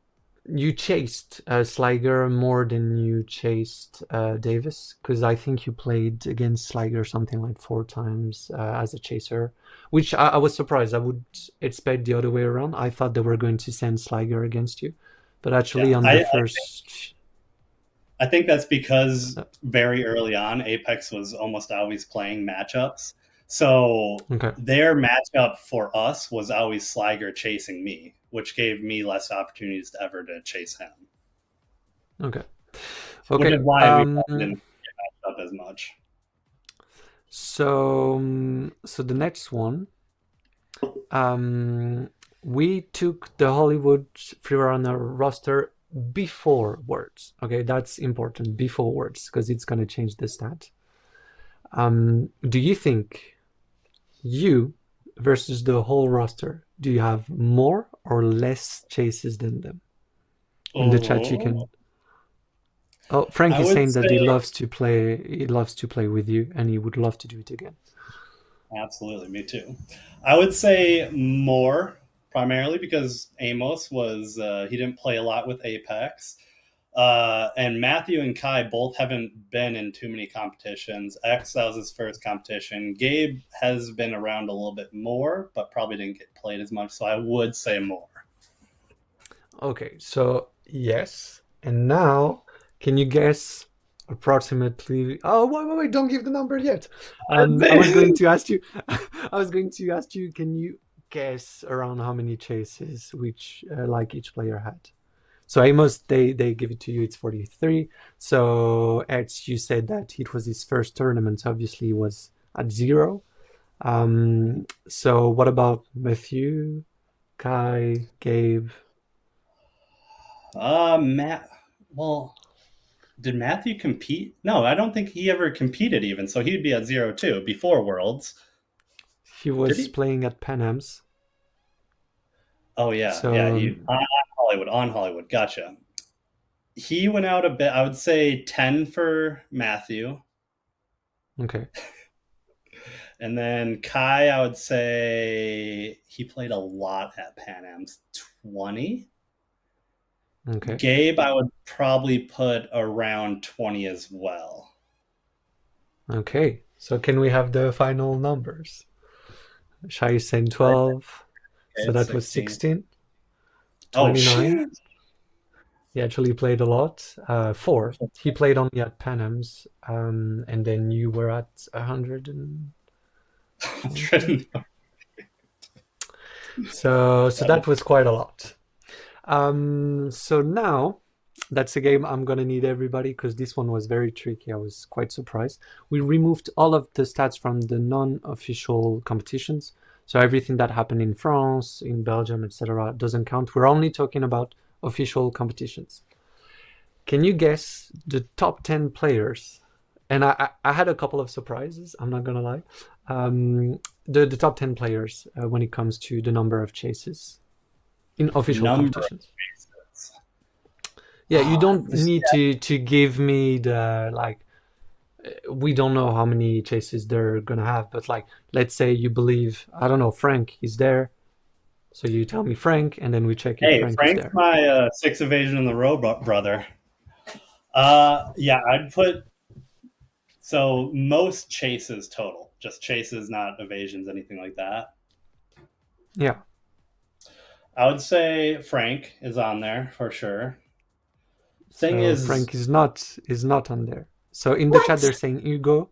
Sliger more than you chased Davis, because I think you played against Sliger something like 4 times as a chaser, which I was surprised. I would expect the other way around. I thought they were going to send Sliger against you, but actually on the first... I think that's because very early on, Apex was almost always playing matchups. So their matchup for us was always Sliger chasing me, which gave me less opportunities ever to chase him. Okay. Which is why we didn't get matched up as much. So the next one, we took the Hollywood Freerunner roster before Worlds. Okay, that's important, before Worlds, because it's going to change the stat. Do you think you versus the whole roster, do you have more or less chases than them? In the chat you can... Oh, Frank is saying that he loves to play with you and he would love to do it again. Absolutely, me too. I would say more, primarily because Amos was he didn't play a lot with Apex. And Matthew and Kai both haven't been in too many competitions. X, that was his first competition. Gabe has been around a little bit more, but probably didn't get played as much, so I would say more. Okay, so yes. And now, can you guess approximately... Oh, wait, don't give the number yet. I was going to ask you, can you guess around how many chases which like each player had? So Amos, they give it to you, it's 43. So Eds, you said that it was his first tournament, so obviously he was at 0. So what about Matthew, Kai, Gabe? Matt, well, did Matthew compete? No, I don't think he ever competed even, so he'd be at 0 too, before Worlds. He was playing at Pan Am's. Oh, yeah. So, yeah, on Hollywood. Gotcha. He went out a bit. I would say 10 for Matthew. Okay. And then Kai, I would say he played a lot at Pan Am's, 20. Okay. Gabe, I would probably put around 20 as well. Okay. So can we have the final numbers? Shai is saying 12. Okay, so that 16. Was 16. 29. Oh, he actually played a lot. 4. He played only at Pan Am's. And then you were at 100 and... 100. So that was quite a lot. So now, that's a game I'm gonna need everybody, because this one was very tricky. I was quite surprised. We removed all of the stats from the non-official competitions. So everything that happened in France, in Belgium, etc., doesn't count. We're only talking about official competitions. Can you guess the top 10 players? And I had a couple of surprises, I'm not gonna lie. The top 10 players when it comes to the number of chases in official competitions. Yeah, you don't need to give me the, like, we don't know how many chases they're gonna have, but like, let's say you believe, I don't know, Frank is there. So you tell me Frank, and then we check if Frank is Frank's there. my 6 evasion in the row brother. Yeah, I'd put, so most chases total, just chases, not evasions, anything like that. Yeah. I would say Frank is on there for sure. Thing is, Frank is not on there. So in the chat they're saying Hugo.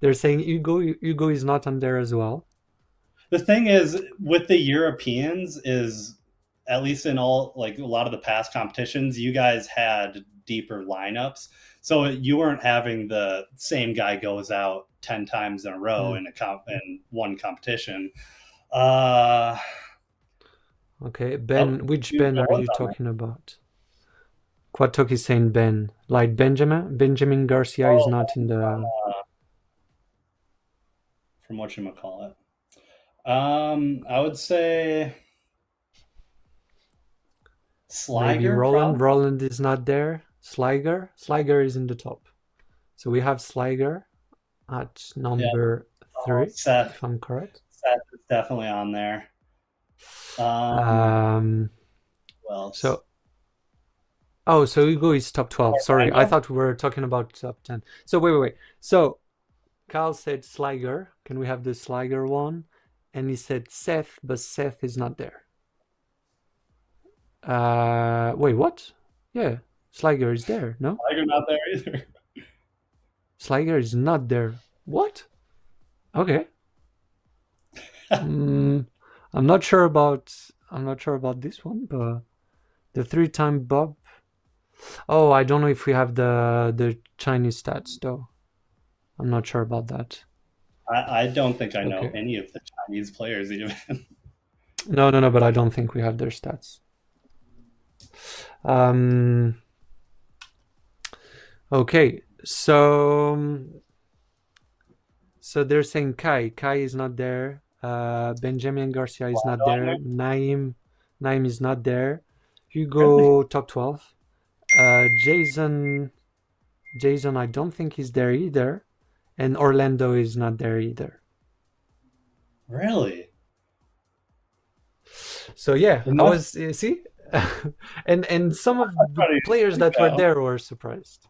They're saying Hugo is not on there as well. The thing is with the Europeans is, at least in all, like a lot of the past competitions, you guys had deeper lineups, so you weren't having the same guy goes out 10 times in a row in one competition. Okay, Ben, which Ben are you talking about? Quatok is saying Ben. Like Benjamin Garcia is not in the... From whatchamacallit. I would say Sliger. Maybe Roland. Probably. Roland is not there. Sliger is in the top. So we have Sliger at number 3, Seth, if I'm correct. Seth is definitely on there. Who else? So Hugo is top 12. Sorry, I thought we were talking about top 10. So wait. So Carl said Sliger. Can we have the Sliger one? And he said Seth, but Seth is not there. Wait, what? Yeah, Sliger is there, no? Sliger not there either. Sliger is not there. What? Okay. I'm not sure about this one, but the 3-time Bob. Oh, I don't know if we have the Chinese stats though. I'm not sure about that. I don't think I know any of the Chinese players even. No, but I don't think we have their stats. Okay, so they're saying Kai is not there. Benjamin Garcia is not there. Naim is not there. Hugo top 12. Jason I don't think he's there either, and Orlando is not there either. Really? So yeah, I was see, and some of the players that were there were surprised.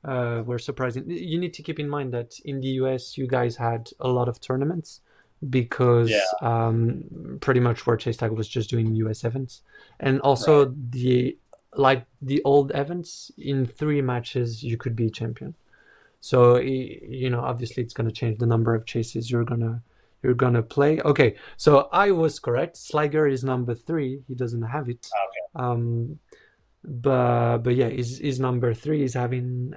Were surprising. You need to keep in mind that in the US, you guys had a lot of tournaments because pretty much World Chase Tag was just doing US events, and also the old events, in 3 matches you could be champion. So obviously it's going to change the number of chases you're gonna play. Okay, so I was correct. Sliger is number 3. He doesn't have it. Okay. But yeah, is number 3. Is having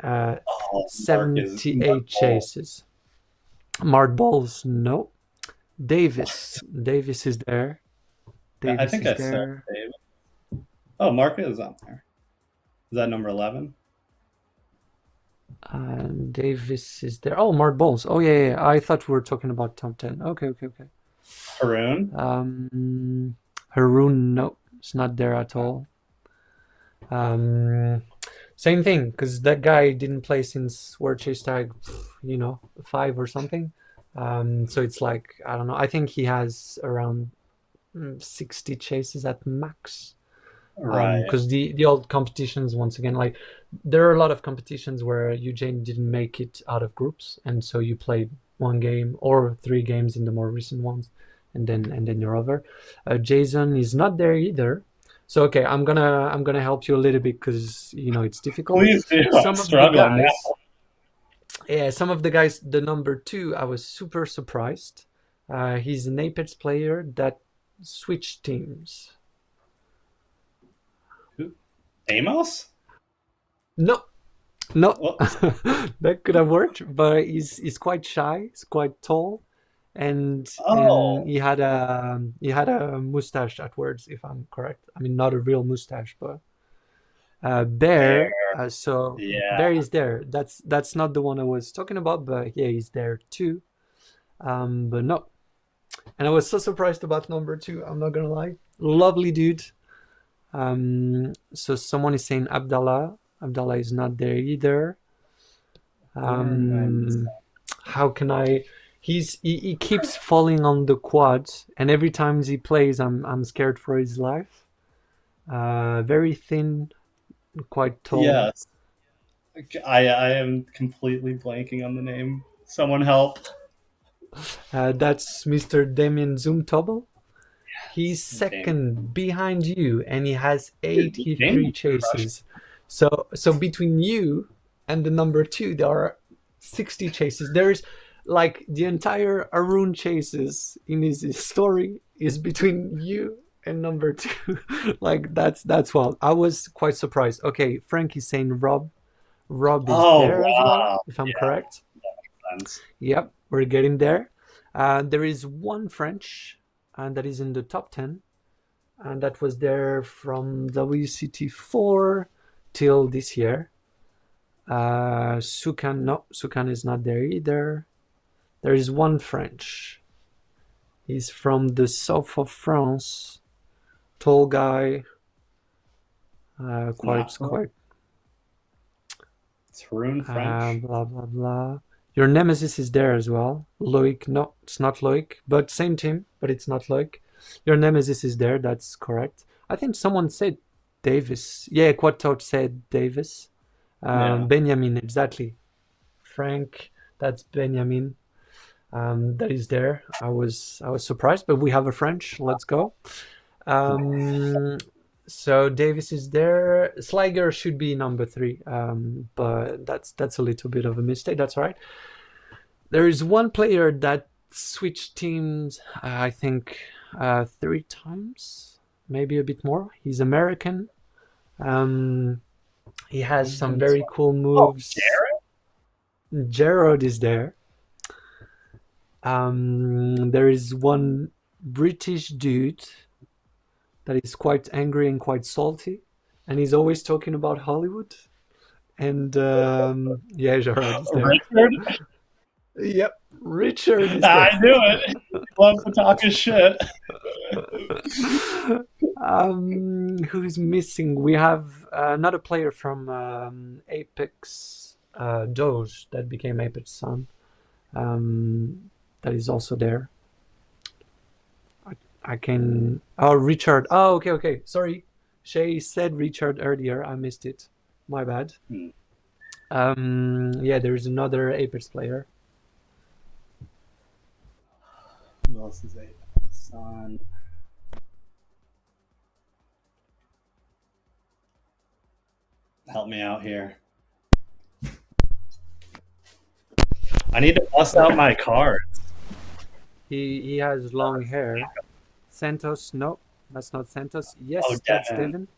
78 chases. Mark Balls, no. Davis is there. I think I said Davis. Oh, Mark is on there. Is that number 11? Davis is there. Oh, Mark Balls. Oh yeah. I thought we were talking about top 10. Okay. Haroon? Haroon, no, it's not there at all. Same thing, because that guy didn't play since World Chase Tag, 5 or something. So it's like, I don't know. I think he has around 60 chases at max. Right. Because the old competitions, once again, like there are a lot of competitions where Eugene didn't make it out of groups, and so you played 1 game or 3 games in the more recent ones, and then you're over. Jason is not there either. So okay, I'm gonna help you a little bit because it's difficult. Please do. I'm struggling now. Yeah, some of the guys. The number 2, I was super surprised. He's an Apex player that switched teams. Who? Amos? No. That could have worked, but he's quite shy. He's quite tall, and Oh, he had a mustache afterwards, if I'm correct. I mean, not a real mustache, but Bear. Bear. So Yeah. Bear is there. That's not the one I was talking about, but yeah, he's there too. But no, and I was so surprised about number two. I'm not gonna lie, lovely dude. So someone is saying Abdallah. Abdallah is not there either. How can I? He keeps falling on the quad, and every time he plays, I'm scared for his life. Very thin, quite tall. Yes. I am completely blanking on the name. Someone help. That's Mr. Damien Zumtobel. He's Damn. second behind you, and he has Dude, 83 Damien crushed. chases. So between you and the number two, there are 60 chases. There's like the entire Arun chases in his story is between you and number two. Like that's wild. I was quite surprised. Okay, Frank is saying Rob. Rob is Oh, there as well, wow. if I'm Yeah, correct. sense. Yep, we're getting there. There is one French, and that is in the top 10, and that was there from WCT4 till this year. Sukan, no, Sukan is not there either. There is one French. He's from the south of France. Tall guy. Quite. It's Rune French. Blah blah blah. Your nemesis is there as well. Loic, no, it's not Loic, but same team, but it's not Loic. Your nemesis is there, that's correct. I think someone said Davis. Yeah, Quad Touch said Davis. Yeah. Benjamin, exactly. Frank, that's Benjamin. That is there. I was surprised, but we have a French. Let's go. So Davis is there. Sliger should be number 3, but that's a little bit of a mistake. That's all right. There is one player that switched teams, I think, 3 times, maybe a bit more. He's American. He has some very cool moves. Jared is there. There is one British dude that is quite angry and quite salty, and he's always talking about Hollywood. And yeah, Gerard is there. Richard? Yep, Richard is I there. knew it. He loves to talk his shit. Who's missing? We have another player from Apex, Doge, that became Apex Sun. That is also there. I can. Oh, Richard. Oh, okay. Sorry, Shay said Richard earlier. I missed it. My bad. Yeah, there is another Apex player. Who else is Apex Sun? Help me out here. I need to bust out my cards. He has long hair. Santos, no, that's not Santos. Yes, Oh, that's Devin. Devin.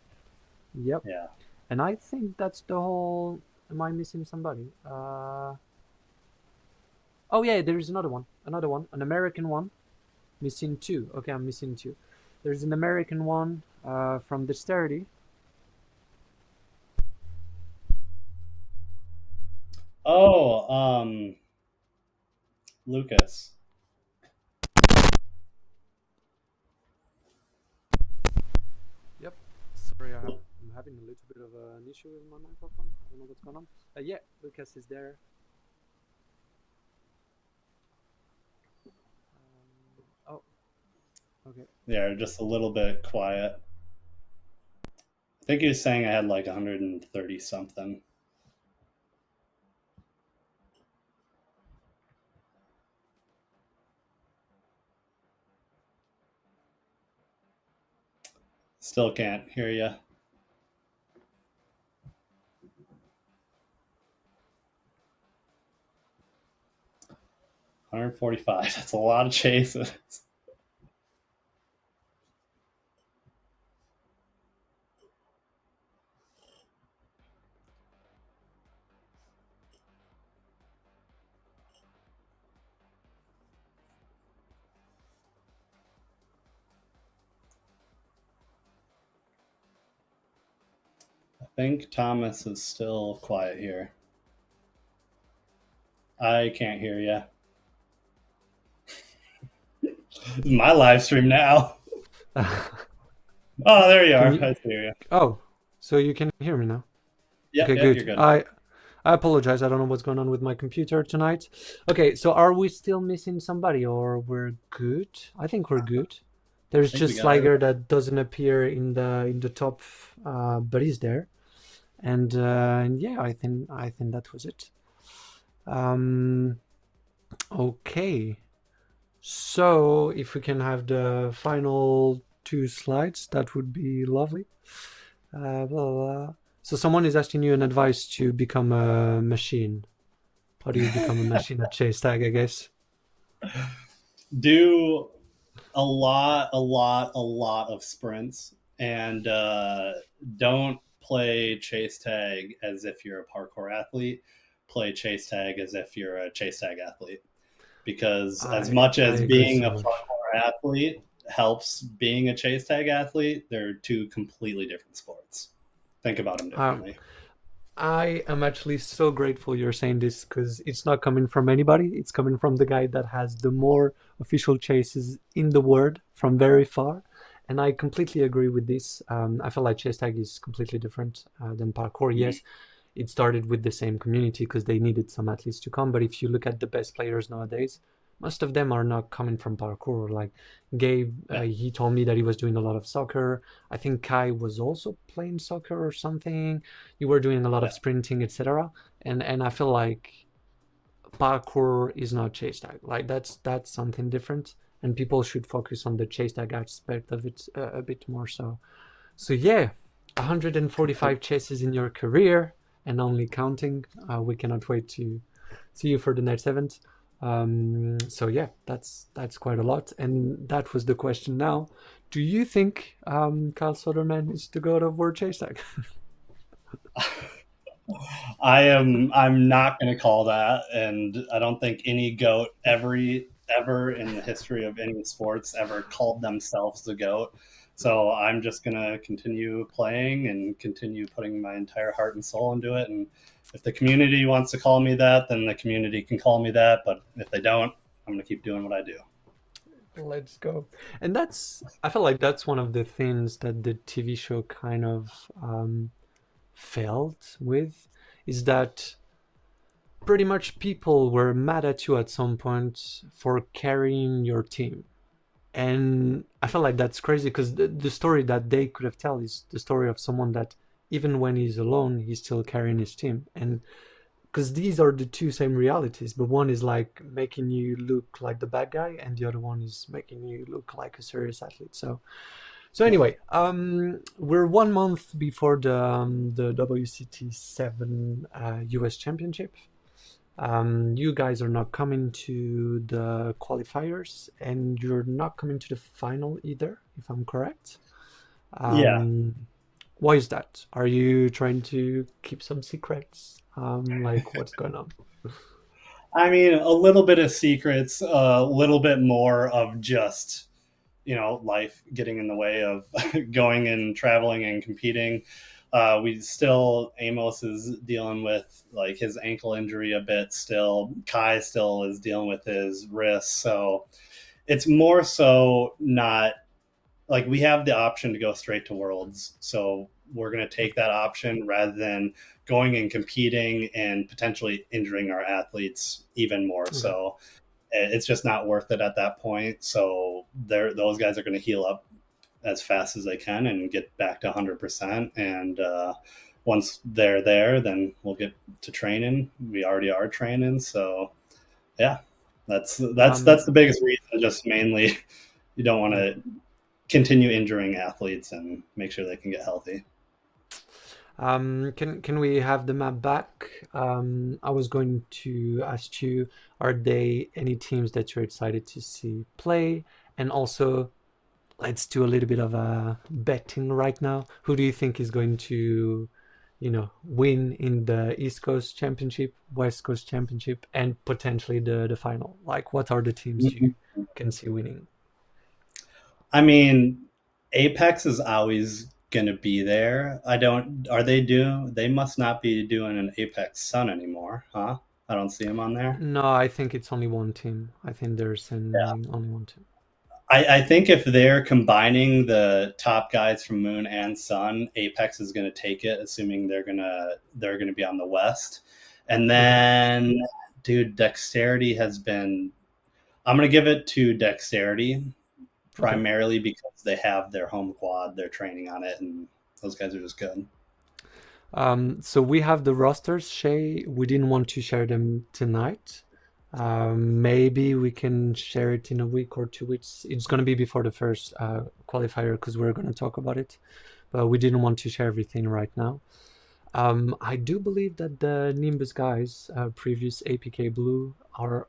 Yep. Yeah. And I think that's the whole. Am I missing somebody? Oh yeah, there is another one, an American one. Missing 2. Okay, I'm missing 2. There's an American one from Dexterity. Oh, Lucas. Yep. Sorry, I'm having a little bit of an issue with my microphone. I don't know what's going on. Yeah, Lucas is there. Oh, okay. Yeah, just a little bit quiet. I think he was saying I had like 130 something. Still can't hear you. $145. That's a lot of chases. think Thomas is still quiet here. I can't hear you. My live stream now. Oh, there you are. I hear you. Oh, so you can hear me now? Yeah, Okay, yeah, good. you're good. I apologize. I don't know what's going on with my computer tonight. Okay, so are we still missing somebody or we're good? I think we're good. There's think we just got Sliger that doesn't appear in the top, but he's there. And yeah, I think that was it. Okay. So if we can have the final 2 slides, that would be lovely. Blah, blah, blah. So someone is asking you an advice to become a machine. How do you become a machine at chase tag, I guess? Do a lot of sprints, and don't play chase tag as if you're a parkour athlete. Play chase tag as if you're a chase tag athlete. Because as much as being a parkour athlete helps being a chase tag athlete, they're 2 completely different sports. Think about them differently. I am actually so grateful you're saying this because it's not coming from anybody. It's coming from the guy that has the more official chases in the world from very far. And I completely agree with this. I feel like chase tag is completely different than parkour. Yes, it started with the same community because they needed some athletes to come. But if you look at the best players nowadays, most of them are not coming from parkour. Like Gabe, he told me that he was doing a lot of soccer. I think Kai was also playing soccer or something. You were doing a lot of sprinting, etc. And I feel like parkour is not chase tag. Like that's something different, and people should focus on the chase tag aspect of it a bit more. So yeah, 145 chases in your career and only counting. We cannot wait to see you for the next event. So yeah, that's quite a lot, and that was the question. Now, do you think Kyle Soderman is the god of World Chase Tag? I'm not going to call that, and I don't think any goat ever in the history of any sports ever called themselves the goat. So I'm just going to continue playing and continue putting my entire heart and soul into it. And if the community wants to call me that, then the community can call me that. But if they don't, I'm going to keep doing what I do. Let's go. And I feel like that's one of the things that the TV show kind of failed with, is that pretty much people were mad at you at some point for carrying your team. And I feel like that's crazy because the story that they could have told is the story of someone that even when he's alone, he's still carrying his team. And because these are the 2 same realities, but one is like making you look like the bad guy, and the other one is making you look like a serious athlete. So anyway, we're 1 month before the WCT 7 US Championship. You guys are not coming to the qualifiers, and you're not coming to the final either, if I'm correct. Yeah. Why is that? Are you trying to keep some secrets? Like what's going on? I mean, a little bit of secrets, a little bit more of just, life getting in the way of going and traveling and competing. Amos is dealing with like his ankle injury a bit still. Kai still is dealing with his wrist. So it's more so not like we have the option to go straight to Worlds. So we're going to take that option rather than going and competing and potentially injuring our athletes even more. Mm-hmm. So it's just not worth it at that point. So those guys are going to heal up as fast as they can and get back to 100%. And once they're there, then we'll get to training. We already are training. So yeah, that's the biggest reason. Just mainly you don't want to continue injuring athletes and make sure they can get healthy. Can we have the map back? I was going to ask you, are there any teams that you're excited to see play? And also, let's do a little bit of a betting right now. Who do you think is going to, win in the East Coast Championship, West Coast Championship, and potentially the final? Like, what are the teams you can see winning? I mean, Apex is always gonna be there. They must not be doing an Apex Sun anymore, huh? I don't see them on there. No, I think it's only one team. I think they're sending only one team. I think if they're combining the top guys from Moon and Sun, Apex is going to take it, assuming they're gonna be on the West. And then, dude, Dexterity has been. I'm going to give it to Dexterity, primarily because they have their home quad, they're training on it, and those guys are just good. So we have the rosters, Shay. We didn't want to share them tonight. Maybe we can share it in a week or 2 weeks. It's going to be before the first qualifier because we're going to talk about it. But we didn't want to share everything right now. I do believe that the Nimbus guys, previous APK Blue, are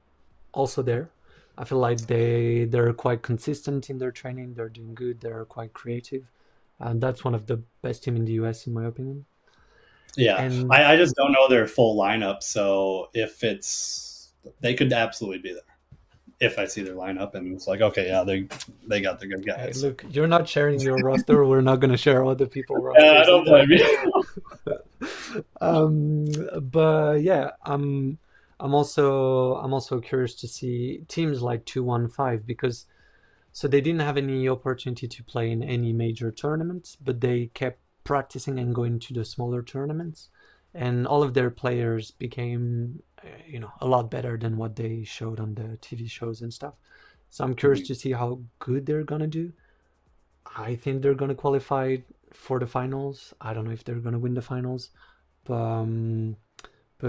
also there. I feel like they're quite consistent in their training. They're doing good. They're quite creative. And that's one of the best team in the US, in my opinion. Yeah, And I just don't know their full lineup. So they could absolutely be there if I see their lineup and it's like, okay, yeah, they got the good hey, guys. look, you're not sharing your roster. We're not going to share other people's rosters. I don't blame you. But yeah, I'm also curious to see teams like 215 because so they didn't have any opportunity to play in any major tournaments, but they kept practicing and going to the smaller tournaments, and all of their players became a lot better than what they showed on the TV shows and stuff. So I'm curious to see how good they're gonna do. I think they're gonna qualify for the finals. I don't know if they're gonna win the finals, but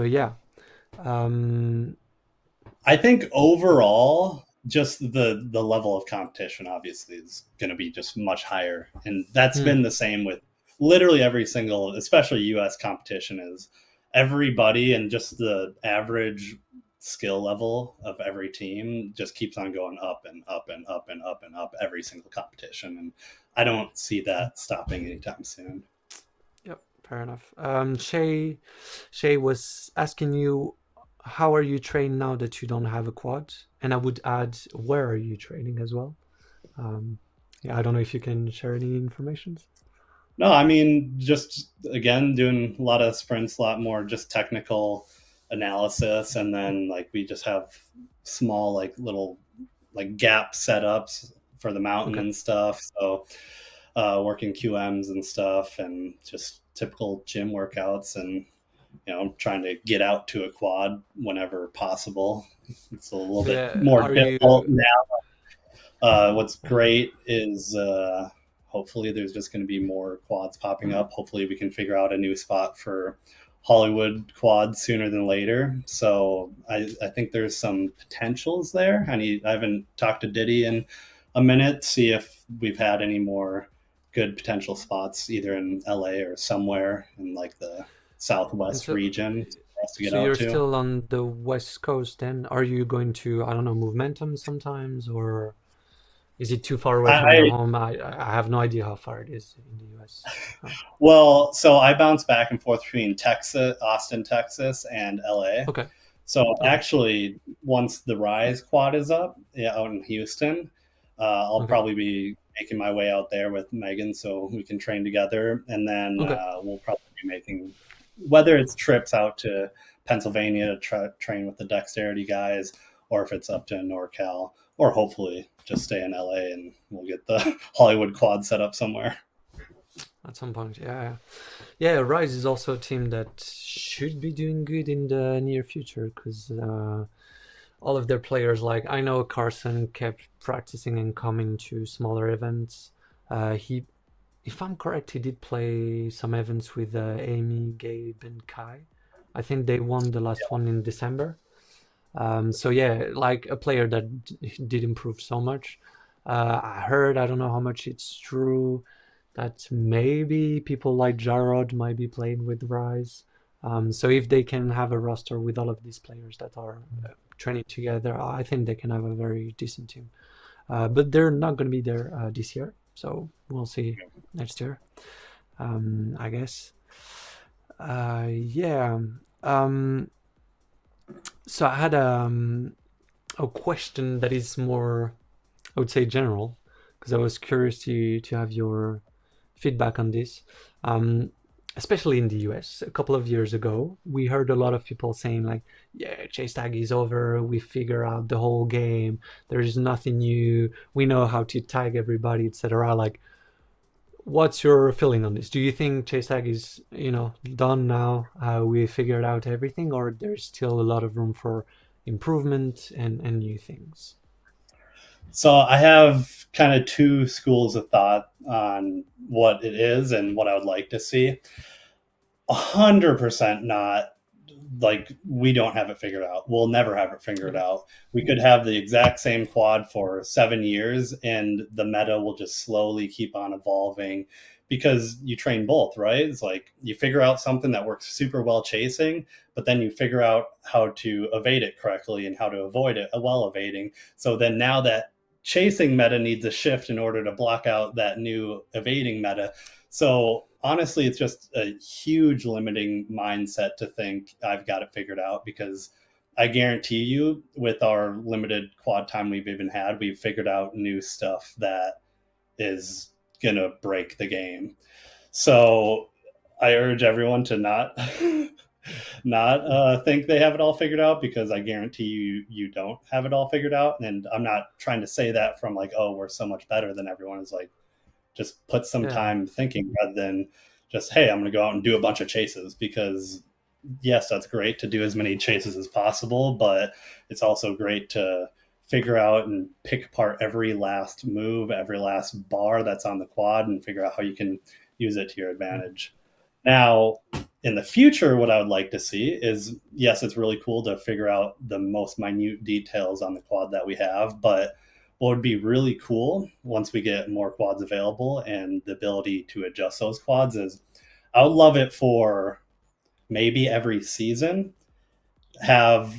yeah. I think overall, just the level of competition obviously is going to be just much higher, and that's been the same with literally every single, especially US competition, is everybody, and just the average skill level of every team just keeps on going up and up and up and up and up every single competition, and I don't see that stopping anytime soon. Yep, fair enough. Shay was asking you, how are you trained now that you don't have a quad? And I would add, where are you training as well? Yeah, I don't know if you can share any information. No, I mean, just again, doing a lot of sprints, a lot more just technical analysis. And then like we just have small, like little like gap setups for the mountain and stuff. So working QMs and stuff and just typical gym workouts and, trying to get out to a quad whenever possible. It's a little bit more difficult now. What's great is hopefully there's just going to be more quads popping up. Hopefully we can figure out a new spot for Hollywood quads sooner than later. So I think there's some potentials there. I haven't talked to Diddy in a minute, see if we've had any more good potential spots either in LA or somewhere in like the Southwest region for us to get out to. So you're still on the West Coast then? Are you going to, I don't know, Momentum sometimes, or is it too far away from your home? I have no idea how far it is in the US. Well, so I bounce back and forth between Austin, Texas, and LA. Okay. So actually, once the Rise quad is up, out in Houston, I'll probably be making my way out there with Megan so we can train together. And then we'll probably be making, whether it's trips out to Pennsylvania to train with the Dexterity guys, or if it's up to NorCal, or hopefully just stay in LA and we'll get the Hollywood quad set up somewhere. At some point, yeah. Rise is also a team that should be doing good in the near future because all of their players, like I know Carson kept practicing and coming to smaller events. He, if I'm correct, he did play some events with Amy, Gabe, and Kai. I think they won the last one in December. So yeah, like a player that did improve so much. I heard, I don't know how much it's true, that maybe people like Jarrod might be playing with Rise. So if they can have a roster with all of these players that are training together, I think they can have a very decent team. But they're not going to be there this year, so we'll see next year, I guess. Yeah. So I had a question that is more, I would say, general, because I was curious to have your feedback on this. Especially in the US, a couple of years ago, we heard a lot of people saying like, yeah, chase tag is over, we figure out the whole game, there is nothing new, we know how to tag everybody, etc. Like, what's your feeling on this? Do you think chase tag is, done now? We figured out everything, or there's still a lot of room for improvement and new things? So I have kind of two schools of thought on what it is and what I would like to see. 100% not like we don't have it figured out. We'll never have it figured out. We could have the exact same quad for 7 years and the meta will just slowly keep on evolving because you train both, right? It's like you figure out something that works super well chasing, but then you figure out how to evade it correctly and how to avoid it while evading. So then now that chasing meta needs a shift in order to block out that new evading meta. So honestly, it's just a huge limiting mindset to think I've got it figured out, because I guarantee you with our limited quad time we've even had, we've figured out new stuff that is going to break the game. So I urge everyone to not think they have it all figured out, because I guarantee you don't have it all figured out. And I'm not trying to say that from like, oh, we're so much better than everyone. Is like, just put some time thinking rather than just, hey, I'm going to go out and do a bunch of chases, because yes, that's great to do as many chases as possible, but it's also great to figure out and pick apart every last move, every last bar that's on the quad, and figure out how you can use it to your advantage. Now, in the future, what I would like to see is, yes, it's really cool to figure out the most minute details on the quad that we have, but what would be really cool once we get more quads available and the ability to adjust those quads is, I would love it for maybe every season have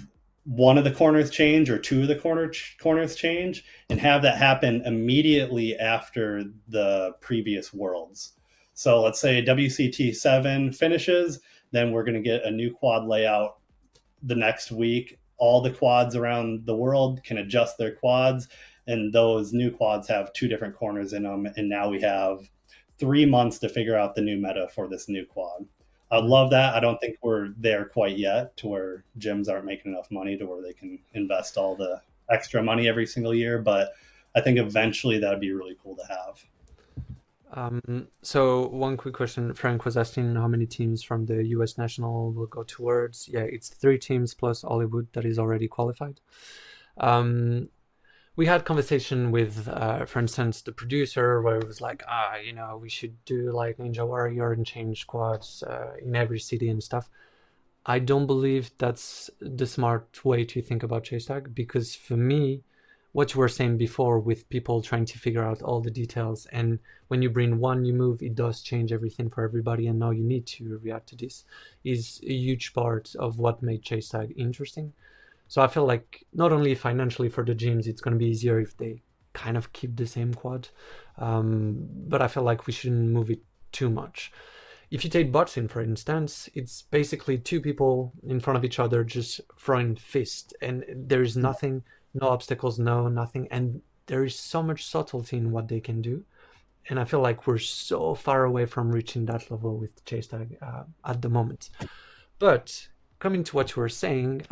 one of the corners change or two of the corners change, and have that happen immediately after the previous worlds. So let's say WCT 7 finishes, then we're going to get a new quad layout the next week. All the quads around the world can adjust their quads, and those new quads have two different corners in them. And now we have 3 months to figure out the new meta for this new quad. I love that. I don't think we're there quite yet to where gyms aren't making enough money to where they can invest all the extra money every single year, but I think eventually that would be really cool to have. So one quick question. Frank was asking how many teams from the US national will go towards. Yeah, it's 3 teams plus Hollywood that is already qualified. We had conversation with, for instance, the producer, where it was like, we should do like Ninja Warrior and change quads in every city and stuff. I don't believe that's the smart way to think about chase tag, because for me, what you were saying before with people trying to figure out all the details, and when you bring one new move, it does change everything for everybody, and now you need to react to this, is a huge part of what made chase tag interesting. So I feel like not only financially for the gyms, it's going to be easier if they kind of keep the same quad, but I feel like we shouldn't move it too much. If you take boxing, for instance, it's basically 2 people in front of each other just throwing fists, and there is nothing, no obstacles, nothing, and there is so much subtlety in what they can do. And I feel like we're so far away from reaching that level with chase tag at the moment. But coming to what you were saying,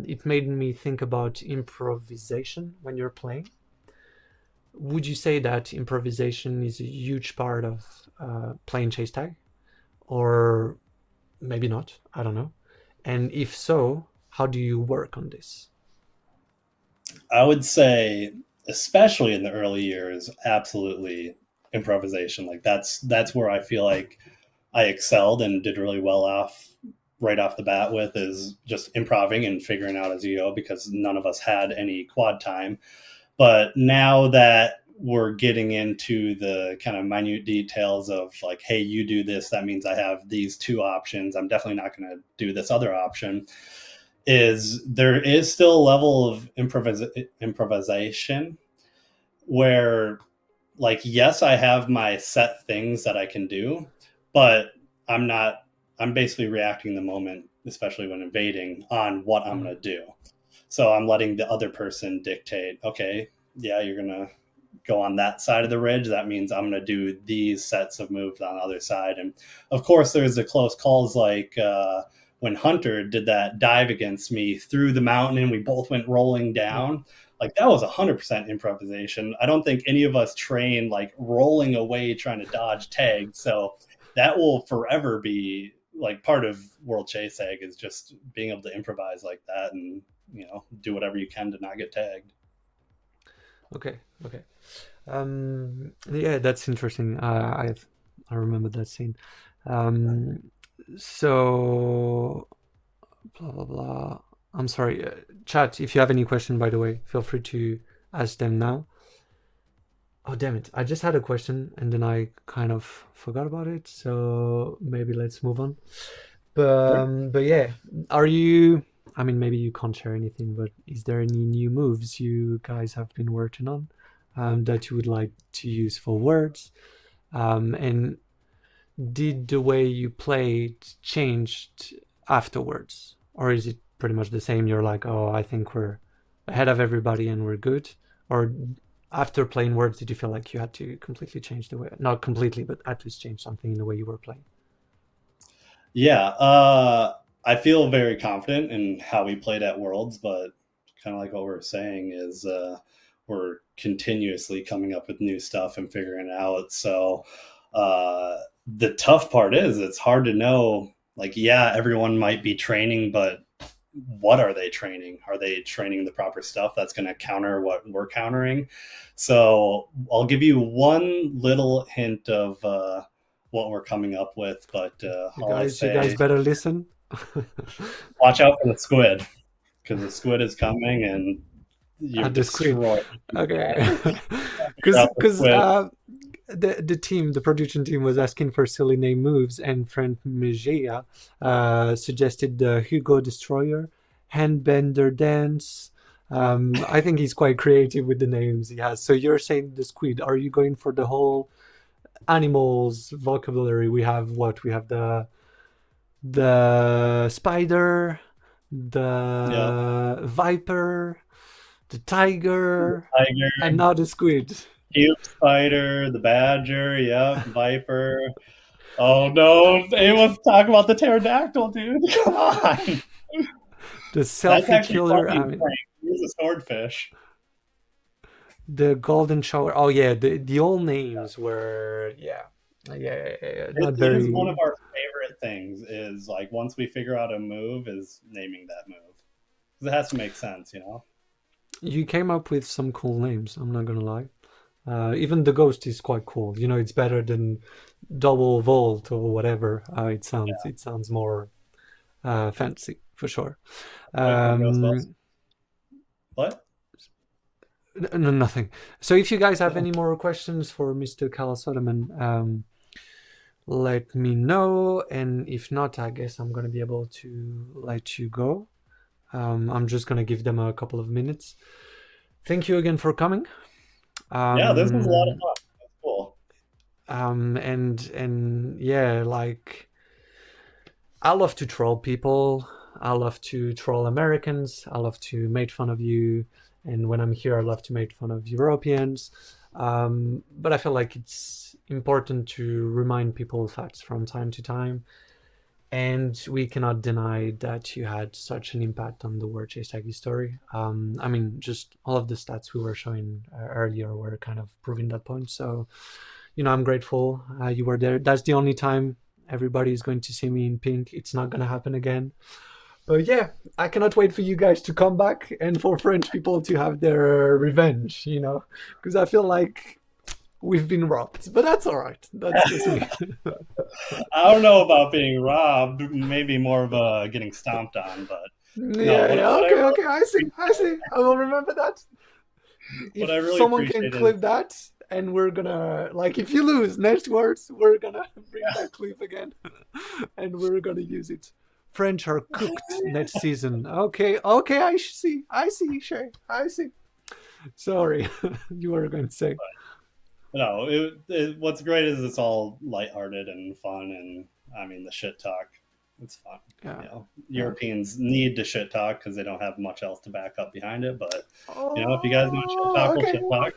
it made me think about improvisation when you're playing. Would you say that improvisation is a huge part of playing chase tag? Or maybe not, I don't know. And if so, how do you work on this? I would say, especially in the early years, absolutely improvisation. Like that's where I feel like I excelled and did really well right off the bat with, is just improving and figuring out as you go, because none of us had any quad time. But now that we're getting into the kind of minute details of like, hey, you do this, that means I have these 2 options, I'm definitely not going to do this other option, there is still a level of improvisation where, like, yes, I have my set things that I can do, but I'm basically reacting the moment, especially when invading, on what I'm going to do. So I'm letting the other person dictate, okay, yeah, you're going to go on that side of the ridge, that means I'm going to do these sets of moves on the other side. And of course, there's the close calls, like when Hunter did that dive against me through the mountain and we both went rolling down. Like, that was 100% improvisation. I don't think any of us train like rolling away trying to dodge tags. So that will forever be like part of World Chase Tag, is just being able to improvise like that and, you know, do whatever you can to not get tagged. Okay. Yeah, that's interesting. I remember that scene. So blah blah blah. I'm sorry, chat. If you have any question, by the way, feel free to ask them now. Oh damn it! I just had a question and then I kind of forgot about it. So maybe let's move on. But yeah, are you? I mean, maybe you can't share anything, but is there any new moves you guys have been working on that you would like to use for words? And did the way you played changed afterwards, or is it pretty much the same? You're like, oh, I think we're ahead of everybody and we're good. Or after playing words, did you feel like you had to completely change the way, not completely, but at least change something in the way you were playing? Yeah, I feel very confident in how we played at Worlds, but kind of like what we're saying is we're continuously coming up with new stuff and figuring it out. So the tough part is it's hard to know, like, yeah, everyone might be training, but what are they training? Are they training the proper stuff that's going to counter what we're countering? So I'll give you one little hint of what we're coming up with, but you guys better listen. Watch out for the squid, because the squid is coming and you're destroyed. Okay. Because the production team was asking for silly name moves, and friend Mejia suggested the Hugo Destroyer, Handbender Dance. I think he's quite creative with the names he has. So you're saying the squid. Are you going for the whole animals vocabulary? We have the spider, the viper, the tiger, and now the squid. Cube spider, the badger, viper. Oh no, anyone's talking about the pterodactyl, dude. Come on. The selfie killer. I mean, he's a swordfish. The golden shower. Oh yeah, the old names were not very. It is one of our favorite things. Is like, once we figure out a move, is naming that move, because it has to make sense, you know. You came up with some cool names. I'm not gonna lie. Even the ghost is quite cool. You know, it's better than double vault or whatever. It sounds more fancy for sure. What? No, nothing. So if you guys have any more questions for Mr. Kalasodaman, let me know. And if not, I guess I'm going to be able to let you go. I'm just going to give them a couple of minutes. Thank you again for coming. Yeah, this was a lot of fun. That's cool. And yeah, like, I love to troll people. I love to troll Americans. I love to make fun of you. And when I'm here, I love to make fun of Europeans. But I feel like it's important to remind people facts from time to time. And we cannot deny that you had such an impact on the World Chase Tag history. I mean, just all of the stats we were showing earlier were kind of proving that point. So, you know, I'm grateful you were there. That's the only time everybody is going to see me in pink. It's not going to happen again. But yeah, I cannot wait for you guys to come back and for French people to have their revenge, you know, because I feel like we've been robbed, but that's all right. That's just me. I don't know about being robbed. Maybe more of a getting stomped on, but okay. I see. I will remember that. If really someone can clip that, and we're gonna, like, if you lose next words, we're gonna bring that clip again, and we're gonna use it. French are cooked next season. Okay, I see, Shay. I see. Sorry, you were going to say. No, what's great is it's all lighthearted and fun, and I mean, the shit talk, it's fun. Yeah. You know, Europeans need to shit talk because they don't have much else to back up behind it. But you know, if you guys want to shit talk, we'll shit talk.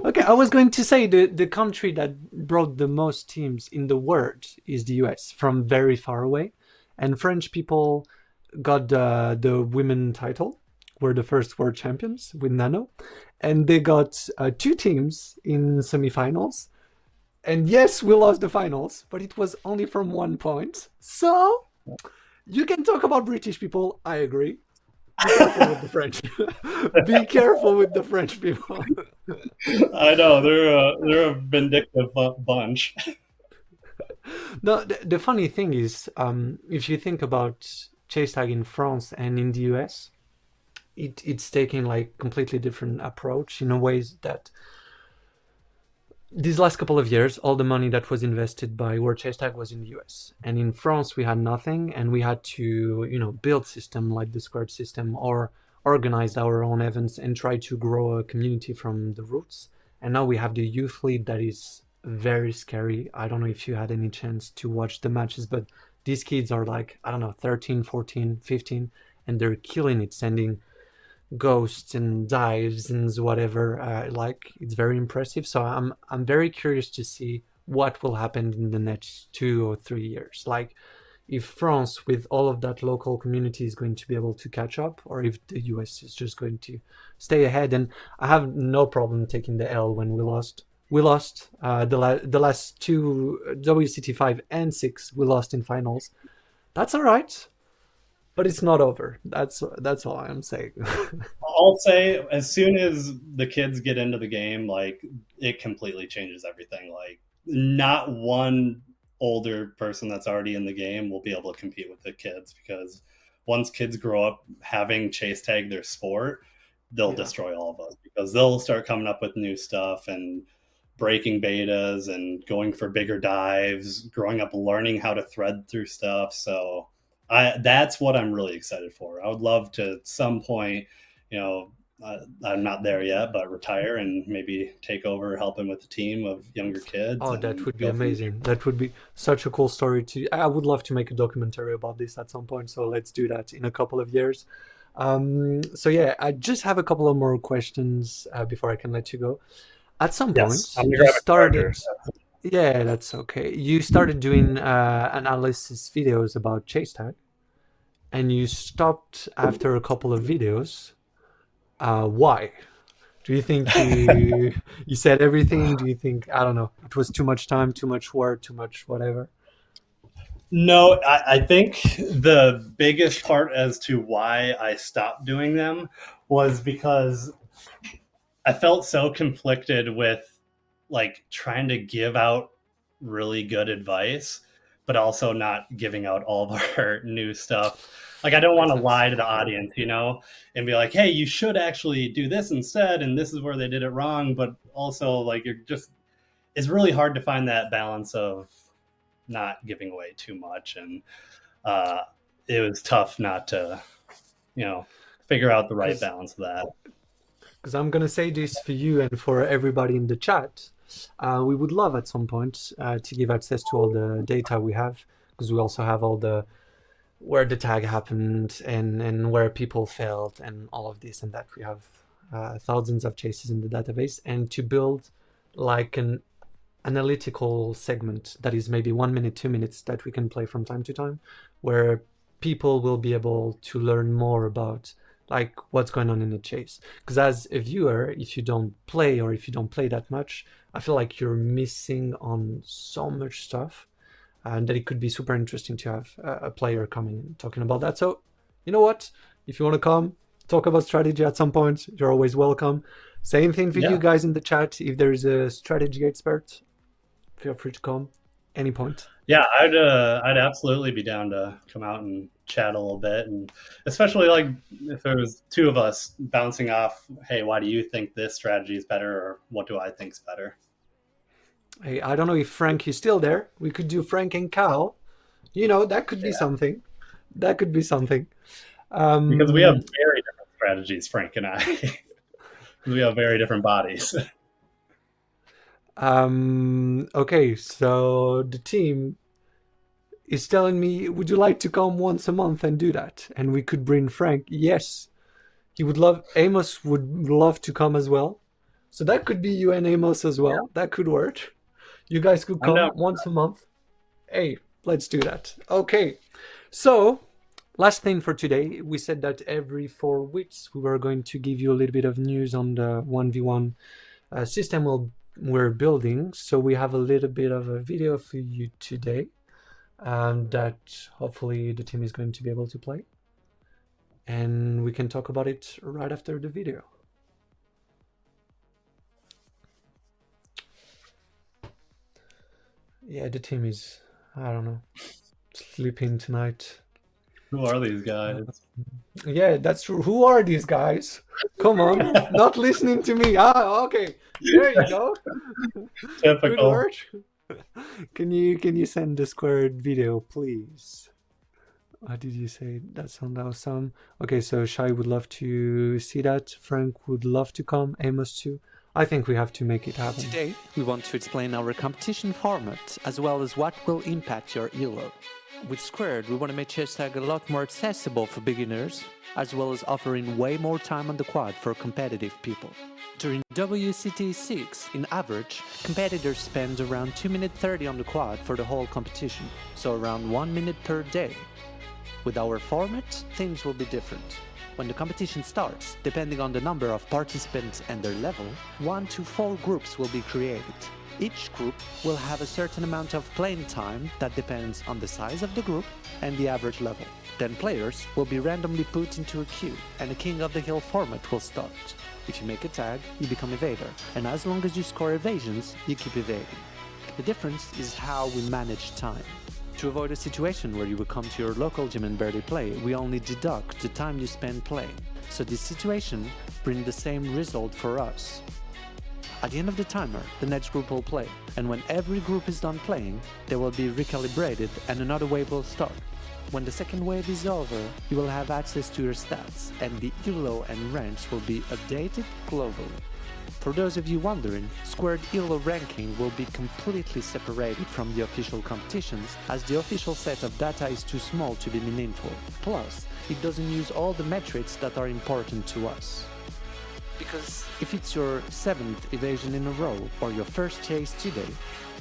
Okay, I was going to say the country that brought the most teams in the world is the US from very far away, and French people got the women title. Were the first world champions with Nano, and they got two teams in semifinals. And yes, we lost the finals, but it was only from 1 point. So you can talk about British people. I agree. Be careful with the French. Be careful with the French people. I know they're a vindictive bunch. No, the funny thing is, if you think about chase tag in France and in the US, it's taking like completely different approach in a ways that these last couple of years, all the money that was invested by World Chase Tag was in the US. And in France, we had nothing, and we had to, build system like the squared system or organize our own events and try to grow a community from the roots. And now we have the youth league that is very scary. I don't know if you had any chance to watch the matches, but these kids are like, I don't know, 13, 14, 15, and they're killing it, sending ghosts and dives and whatever. Like it's very impressive. So I'm very curious to see what will happen in the next 2 or 3 years. Like if France with all of that local community is going to be able to catch up, or if the US is just going to stay ahead. And I have no problem taking the L when we lost. We lost the last two WCT 5 and 6. We lost in finals. That's all right. But it's not over. That's all I'm saying. I'll say as soon as the kids get into the game, like it completely changes everything. Like not one older person that's already in the game will be able to compete with the kids, because once kids grow up having chase tag their sport, they'll destroy all of us, because they'll start coming up with new stuff and breaking betas and going for bigger dives, growing up learning how to thread through stuff. So that's what I'm really excited for. I would love to at some point, I'm not there yet, but retire and maybe take over helping with the team of younger kids. Oh, that would be amazing. That would be such a cool story I would love to make a documentary about this at some point. So let's do that in a couple of years. So yeah, I just have a couple of more questions before I can let you go. At some point, you started. Yeah, that's okay. You started doing analysis videos about chase tag, and you stopped after a couple of videos. Why? Do you think you said everything? Do you think, I don't know, it was too much time, too much work, too much whatever? No, I think the biggest part as to why I stopped doing them was because I felt so conflicted with like trying to give out really good advice, but also not giving out all of our new stuff. Like I don't want to lie to the audience, and be like, hey, you should actually do this instead, and this is where they did it wrong. But also like it's really hard to find that balance of not giving away too much. And it was tough not to, figure out the right balance of that. Because I'm going to say this for you and for everybody in the chat. We would love at some point to give access to all the data we have, because we also have all the where the tag happened and where people failed and all of this and that. We have thousands of chases in the database, and to build like an analytical segment that is maybe 1 minute, 2 minutes that we can play from time to time, where people will be able to learn more about like what's going on in the chase. Because as a viewer, if you don't play or if you don't play that much, I feel like you're missing on so much stuff, and that it could be super interesting to have a player coming and talking about that. So you know what, if you want to come talk about strategy at some point, you're always welcome. Same thing for you guys in the chat. If there's a strategy expert, feel free to come any point. Yeah, I'd absolutely be down to come out and chat a little bit, and especially like if there was two of us bouncing off, hey, why do you think this strategy is better, or what do I think's better? Hey, I don't know if Frank is still there. We could do Frank and Cal. That could be something. That could be something. Because we have very different strategies, Frank and I. We have very different bodies. Okay, so the team is telling me, would you like to come once a month and do that? And we could bring Frank. Yes, he would love. Amos would love to come as well. So that could be you and Amos as well. That could work. You guys could I'm come down. once a month. Hey, let's do that. Okay. So, last thing for today, we said that every 4 weeks we were going to give you a little bit of news on the 1v1 system we're building. So we have a little bit of a video for you today that hopefully the team is going to be able to play. And we can talk about it right after the video. Yeah, the team is, I don't know, sleeping tonight. Who are these guys? Yeah, that's true. Who are these guys? Come on, not listening to me. Ah, okay. There you go. Good Typical. work. Can you send the squared video, please? What did you say? That sounded awesome. Okay, so Shai would love to see that. Frank would love to come. Amos too. I think we have to make it happen. Today, we want to explain our competition format, as well as what will impact your elo. With Squared, we want to make chess tag a lot more accessible for beginners, as well as offering way more time on the quad for competitive people. During WCT 6, in average, competitors spend around 2 minutes 30 on the quad for the whole competition, so around 1 minute per day. With our format, things will be different. When the competition starts, depending on the number of participants and their level, 1 to 4 groups will be created. Each group will have a certain amount of playing time that depends on the size of the group and the average level. Then players will be randomly put into a queue, and a King of the Hill format will start. If you make a tag, you become evader, and as long as you score evasions, you keep evading. The difference is how we manage time. To avoid a situation where you will come to your local gym and barely play, we only deduct the time you spend playing. So this situation brings the same result for us. At the end of the timer, the next group will play, and when every group is done playing, they will be recalibrated and another wave will start. When the second wave is over, you will have access to your stats, and the elo and ranks will be updated globally. For those of you wondering, Squared elo ranking will be completely separated from the official competitions, as the official set of data is too small to be meaningful. Plus, it doesn't use all the metrics that are important to us. Because if it's your 7th evasion in a row or your first chase today,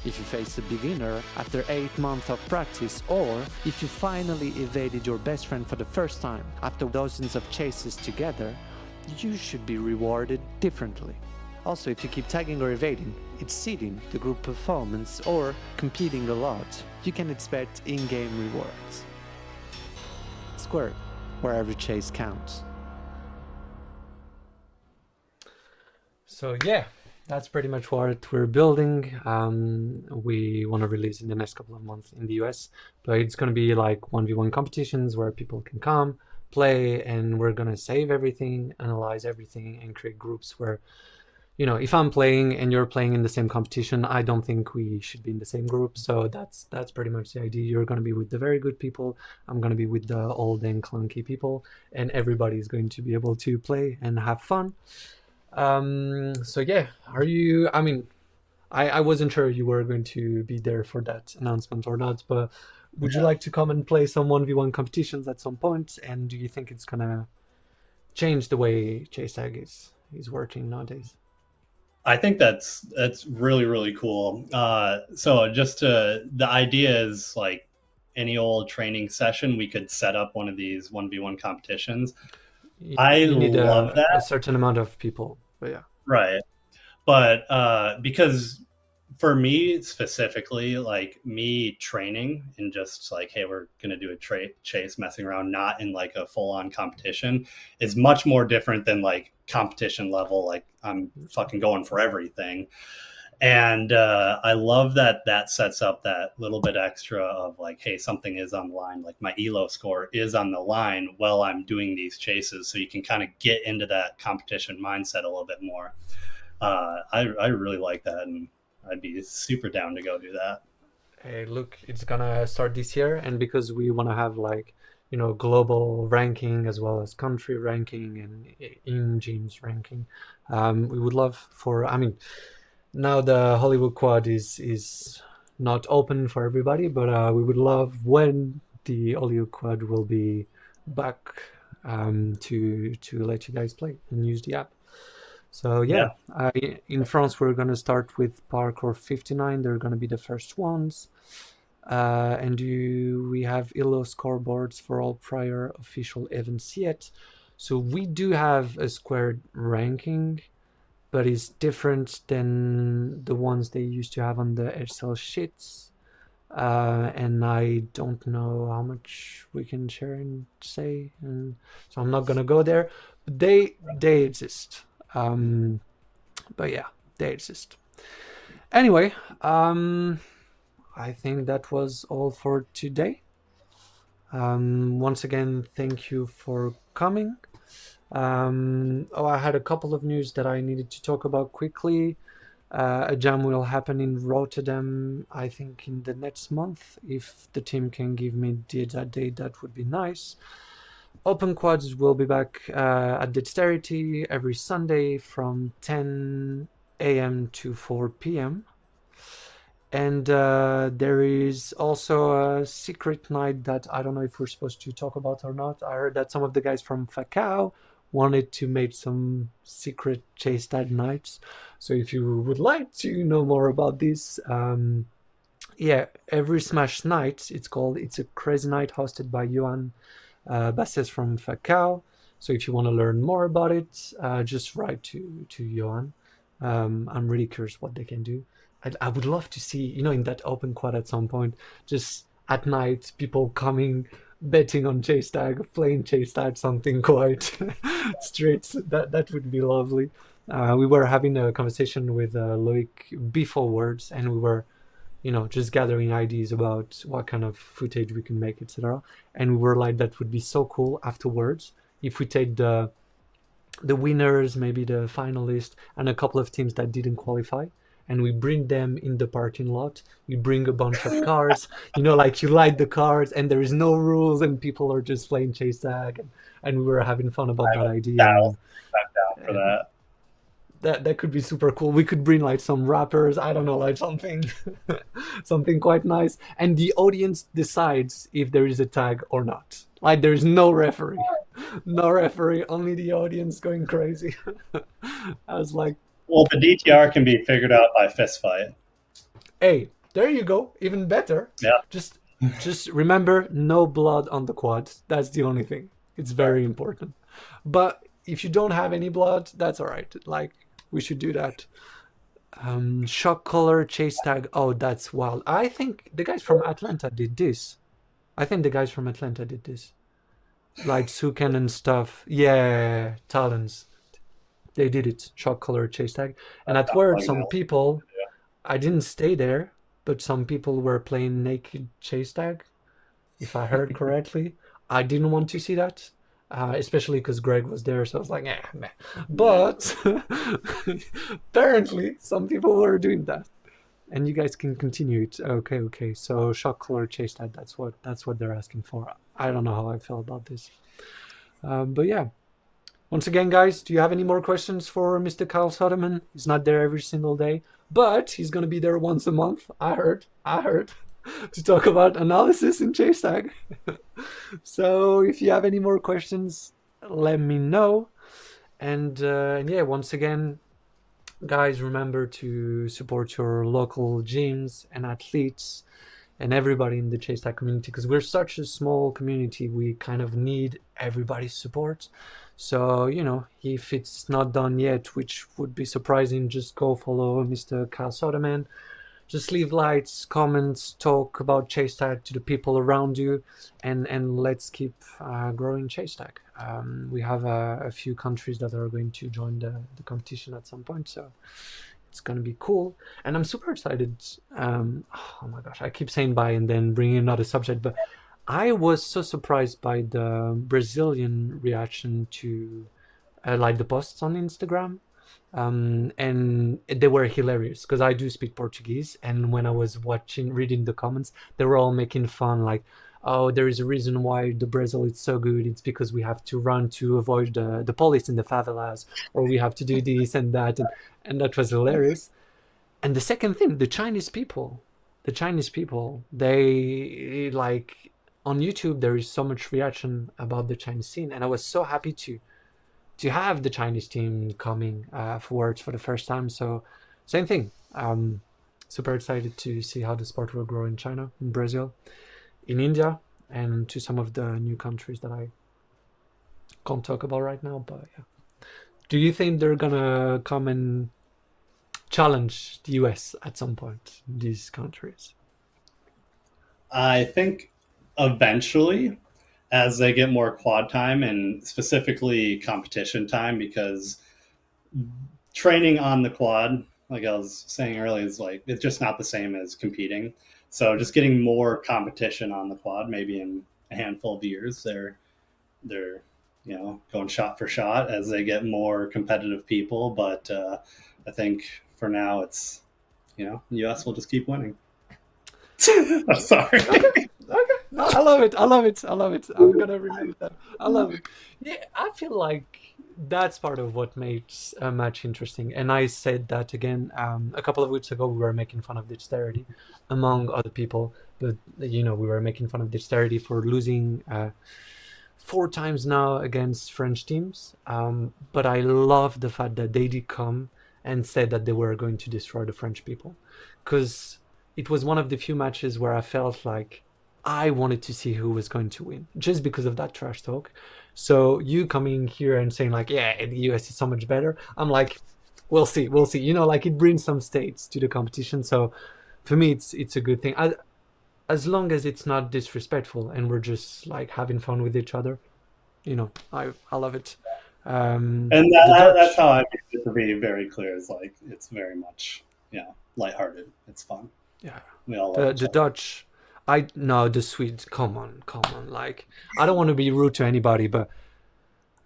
if you face a beginner after 8 months of practice, or if you finally evaded your best friend for the first time after dozens of chases together, you should be rewarded differently. Also, if you keep tagging or evading, exceeding the group performance, or competing a lot, you can expect in-game rewards. Squared, where every chase counts. So yeah, that's pretty much what we're building. We want to release in the next couple of months in the US, but it's going to be like 1v1 competitions where people can come, play, and we're going to save everything, analyze everything, and create groups where, you know, if I'm playing and you're playing in the same competition, I don't think we should be in the same group. So that's pretty much the idea. You're going to be with the very good people. I'm going to be with the old and clunky people, and everybody's going to be able to play and have fun. So yeah, are you, I mean, I wasn't sure you were going to be there for that announcement or not, but would you like to come and play some 1v1 competitions at some point? And do you think it's gonna change the way chase tag is working nowadays? I think that's really, really cool. So the idea is like any old training session, we could set up one of these 1v1 competitions. You need love that. a certain amount of people, but yeah. Right. But because for me specifically, like me training and just like, hey, we're going to do a chase messing around, not in like a full on competition, is much more different than like competition level. Like I'm fucking going for everything. And I love that sets up that little bit extra of like, hey, something is on the line. Like my elo score is on the line while I'm doing these chases. So you can kind of get into that competition mindset a little bit more. I really like that. And I'd be super down to go do that. Hey, look, it's gonna start this year. And because we want to have like, you know, global ranking as well as country ranking and in-gyms ranking, we would love for, I mean, now the Hollywood Quad is not open for everybody, but we would love when the Hollywood Quad will be back to let you guys play and use the app. So yeah, in France we're gonna start with parkour 59. They're gonna be the first ones. And we have ILO scoreboards for all prior official events yet. So we do have a squared ranking, but it's different than the ones they used to have on the Excel sheets. And I don't know how much we can share and say, and so I'm not gonna go there. But they exist. But yeah, they exist. Anyway, I think that was all for today. Once again, thank you for coming. I had a couple of news that I needed to talk about quickly. A jam will happen in Rotterdam, I think, in the next month. If the team can give me the exact date, that would be nice. Open Quads will be back at Dexterity every Sunday from 10 a.m. to 4 p.m. And there is also a secret night that I don't know if we're supposed to talk about or not. I heard that some of the guys from Facao wanted to make some secret chase tag nights. So if you would like to know more about this, yeah, every Smash night, it's a crazy night hosted by Johan Basses from Facao. So if you want to learn more about it, just write to Johan. I'm really curious what they can do. I would love to see, in that open quad at some point, just at night, people coming, betting on chase tag, playing chase tag, something quite straight. That would be lovely. We were having a conversation with Loic beforewards, and we were, just gathering ideas about what kind of footage we can make, etc. And we were like, that would be so cool afterwards if we take the winners, maybe the finalists, and a couple of teams that didn't qualify, and we bring them in the parking lot. We bring a bunch of cars, like you light the cars, and there is no rules, and people are just playing chase tag, and we were having fun about that idea. Down for that. That could be super cool. We could bring like some rappers, I don't know, like something something quite nice, and the audience decides if there is a tag or not. Like there's no referee, only the audience going crazy. I was like, well, the DTR can be figured out by fist fight. Hey, there you go, even better. Yeah, just remember, no blood on the quads. That's the only thing. It's very important. But if you don't have any blood, that's all right. Like, we should do that. Shock collar chase tag. Oh, that's wild. I think the guys from Atlanta did this. Like Suken and stuff. Yeah, Talons. They did it. Shock collar chase tag. And at Word, some people, I didn't stay there, but some people were playing naked chase tag, if I heard correctly. I didn't want to see that. Especially because Greg was there, so I was like, nah. But apparently, some people were doing that, and you guys can continue it. Okay. So shock collar chase tag. That's what they're asking for. I don't know how I feel about this, but yeah. Once again, guys, do you have any more questions for Mr. Kyle Soderman? He's not there every single day, but he's gonna be there once a month. I heard. To talk about analysis in chase tag. So if you have any more questions, let me know. And yeah, once again, guys, remember to support your local gyms and athletes and everybody in the chase tag community, because we're such a small community. We kind of need everybody's support. So, if it's not done yet, which would be surprising, just go follow Mr. Kyle Soderman. Just leave likes, comments, talk about chase tag to the people around you, and let's keep growing chase tag. We have a few countries that are going to join the competition at some point, so it's going to be cool. And I'm super excited. Oh my gosh, I keep saying bye and then bringing another subject, but I was so surprised by the Brazilian reaction to like the posts on Instagram. And they were hilarious because I do speak Portuguese, and when I was reading the comments, they were all making fun, like, oh, there is a reason why the Brazil is so good. It's because we have to run to avoid the police in the favelas, or we have to do this and that, and that was hilarious. And the second thing, the Chinese people, they like on YouTube there is so much reaction about the Chinese scene, and I was so happy to to have the Chinese team coming forwards for the first time. So same thing. Super excited to see how the sport will grow in China, in Brazil, in India, and to some of the new countries that I can't talk about right now. But yeah. Do you think they're gonna come and challenge the US at some point, these countries? I think eventually, as they get more quad time and specifically competition time, because training on the quad, like I was saying earlier, is like it's just not the same as competing. So just getting more competition on the quad, maybe in a handful of years, they're going shot for shot as they get more competitive people. But I think for now it's the US will just keep winning. I'm sorry. Okay. No, I love it. I love it. I love it. I'm gonna remember that. I love it. Yeah, I feel like that's part of what makes a match interesting. And I said that again a couple of weeks ago. We were making fun of dexterity, among other people. But we were making fun of dexterity for losing 4 times now against French teams. But I love the fact that they did come and said that they were going to destroy the French people, because it was one of the few matches where I felt like I wanted to see who was going to win, just because of that trash talk. So you coming here and saying like, yeah, the US is so much better, I'm like, we'll see. Like it brings some stakes to the competition. So for me, it's a good thing. As long as it's not disrespectful and we're just like having fun with each other, I love it. And that's how I make it, to be very clear. Is like it's very much lighthearted. It's fun. Yeah, we all love the Dutch. The Swedes. Come on. Like, I don't want to be rude to anybody, but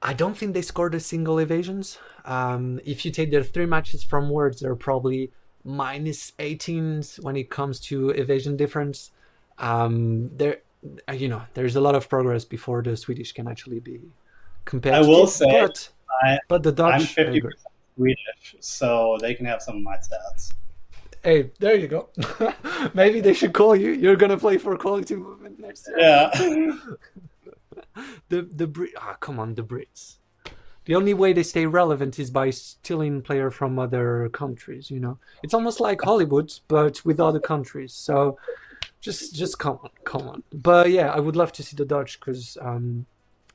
I don't think they scored a single evasions. If you take their 3 matches from words, they're probably -18s when it comes to evasion difference. There's a lot of progress before the Swedish can actually be competitive. I will say, but the Dutch, I'm 50% Swedish, so they can have some of my stats. Hey, there you go. Maybe they should call you. You're gonna play for Quality Movement next year. Yeah. Come on, the Brits. The only way they stay relevant is by stealing player from other countries. It's almost like Hollywood, but with other countries. So just come on. But yeah, I would love to see the Dutch, because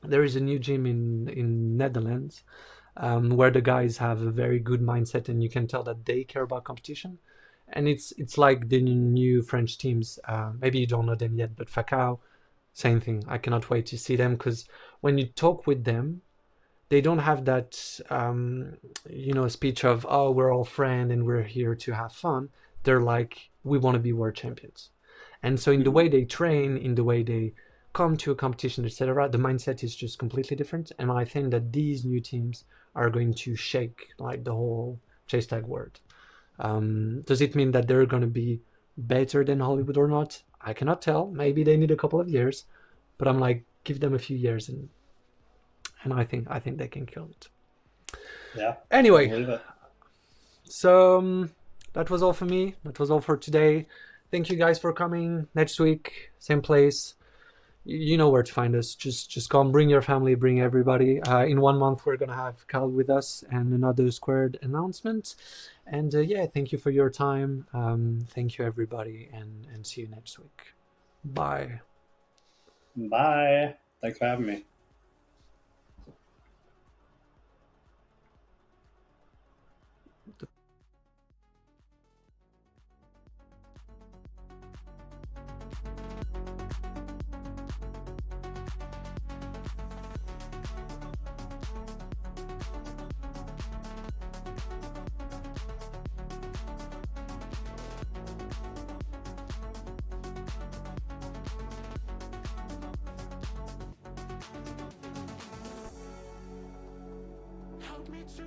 there is a new gym in Netherlands where the guys have a very good mindset, and you can tell that they care about competition. And it's like the new French teams. Maybe you don't know them yet, but Facao, same thing. I cannot wait to see them, because when you talk with them, they don't have that speech of, oh, we're all friends and we're here to have fun. They're like, we want to be world champions. And so in the way they train, in the way they come to a competition, etc., the mindset is just completely different. And I think that these new teams are going to shake like the whole chase tag world. Does it mean that they're going to be better than Hollywood or not? I cannot tell. Maybe they need a couple of years, but I'm like, give them a few years, and I think they can kill it. Yeah. Anyway, so that was all for me. That was all for today. Thank you guys for coming. Next week, same place. You know where to find us. Just come, bring your family, bring everybody. In 1 month, we're gonna have Cal with us and another squared announcement. And thank you for your time. Thank you, everybody, and see you next week. Bye. Bye. Thanks for having me. Help me to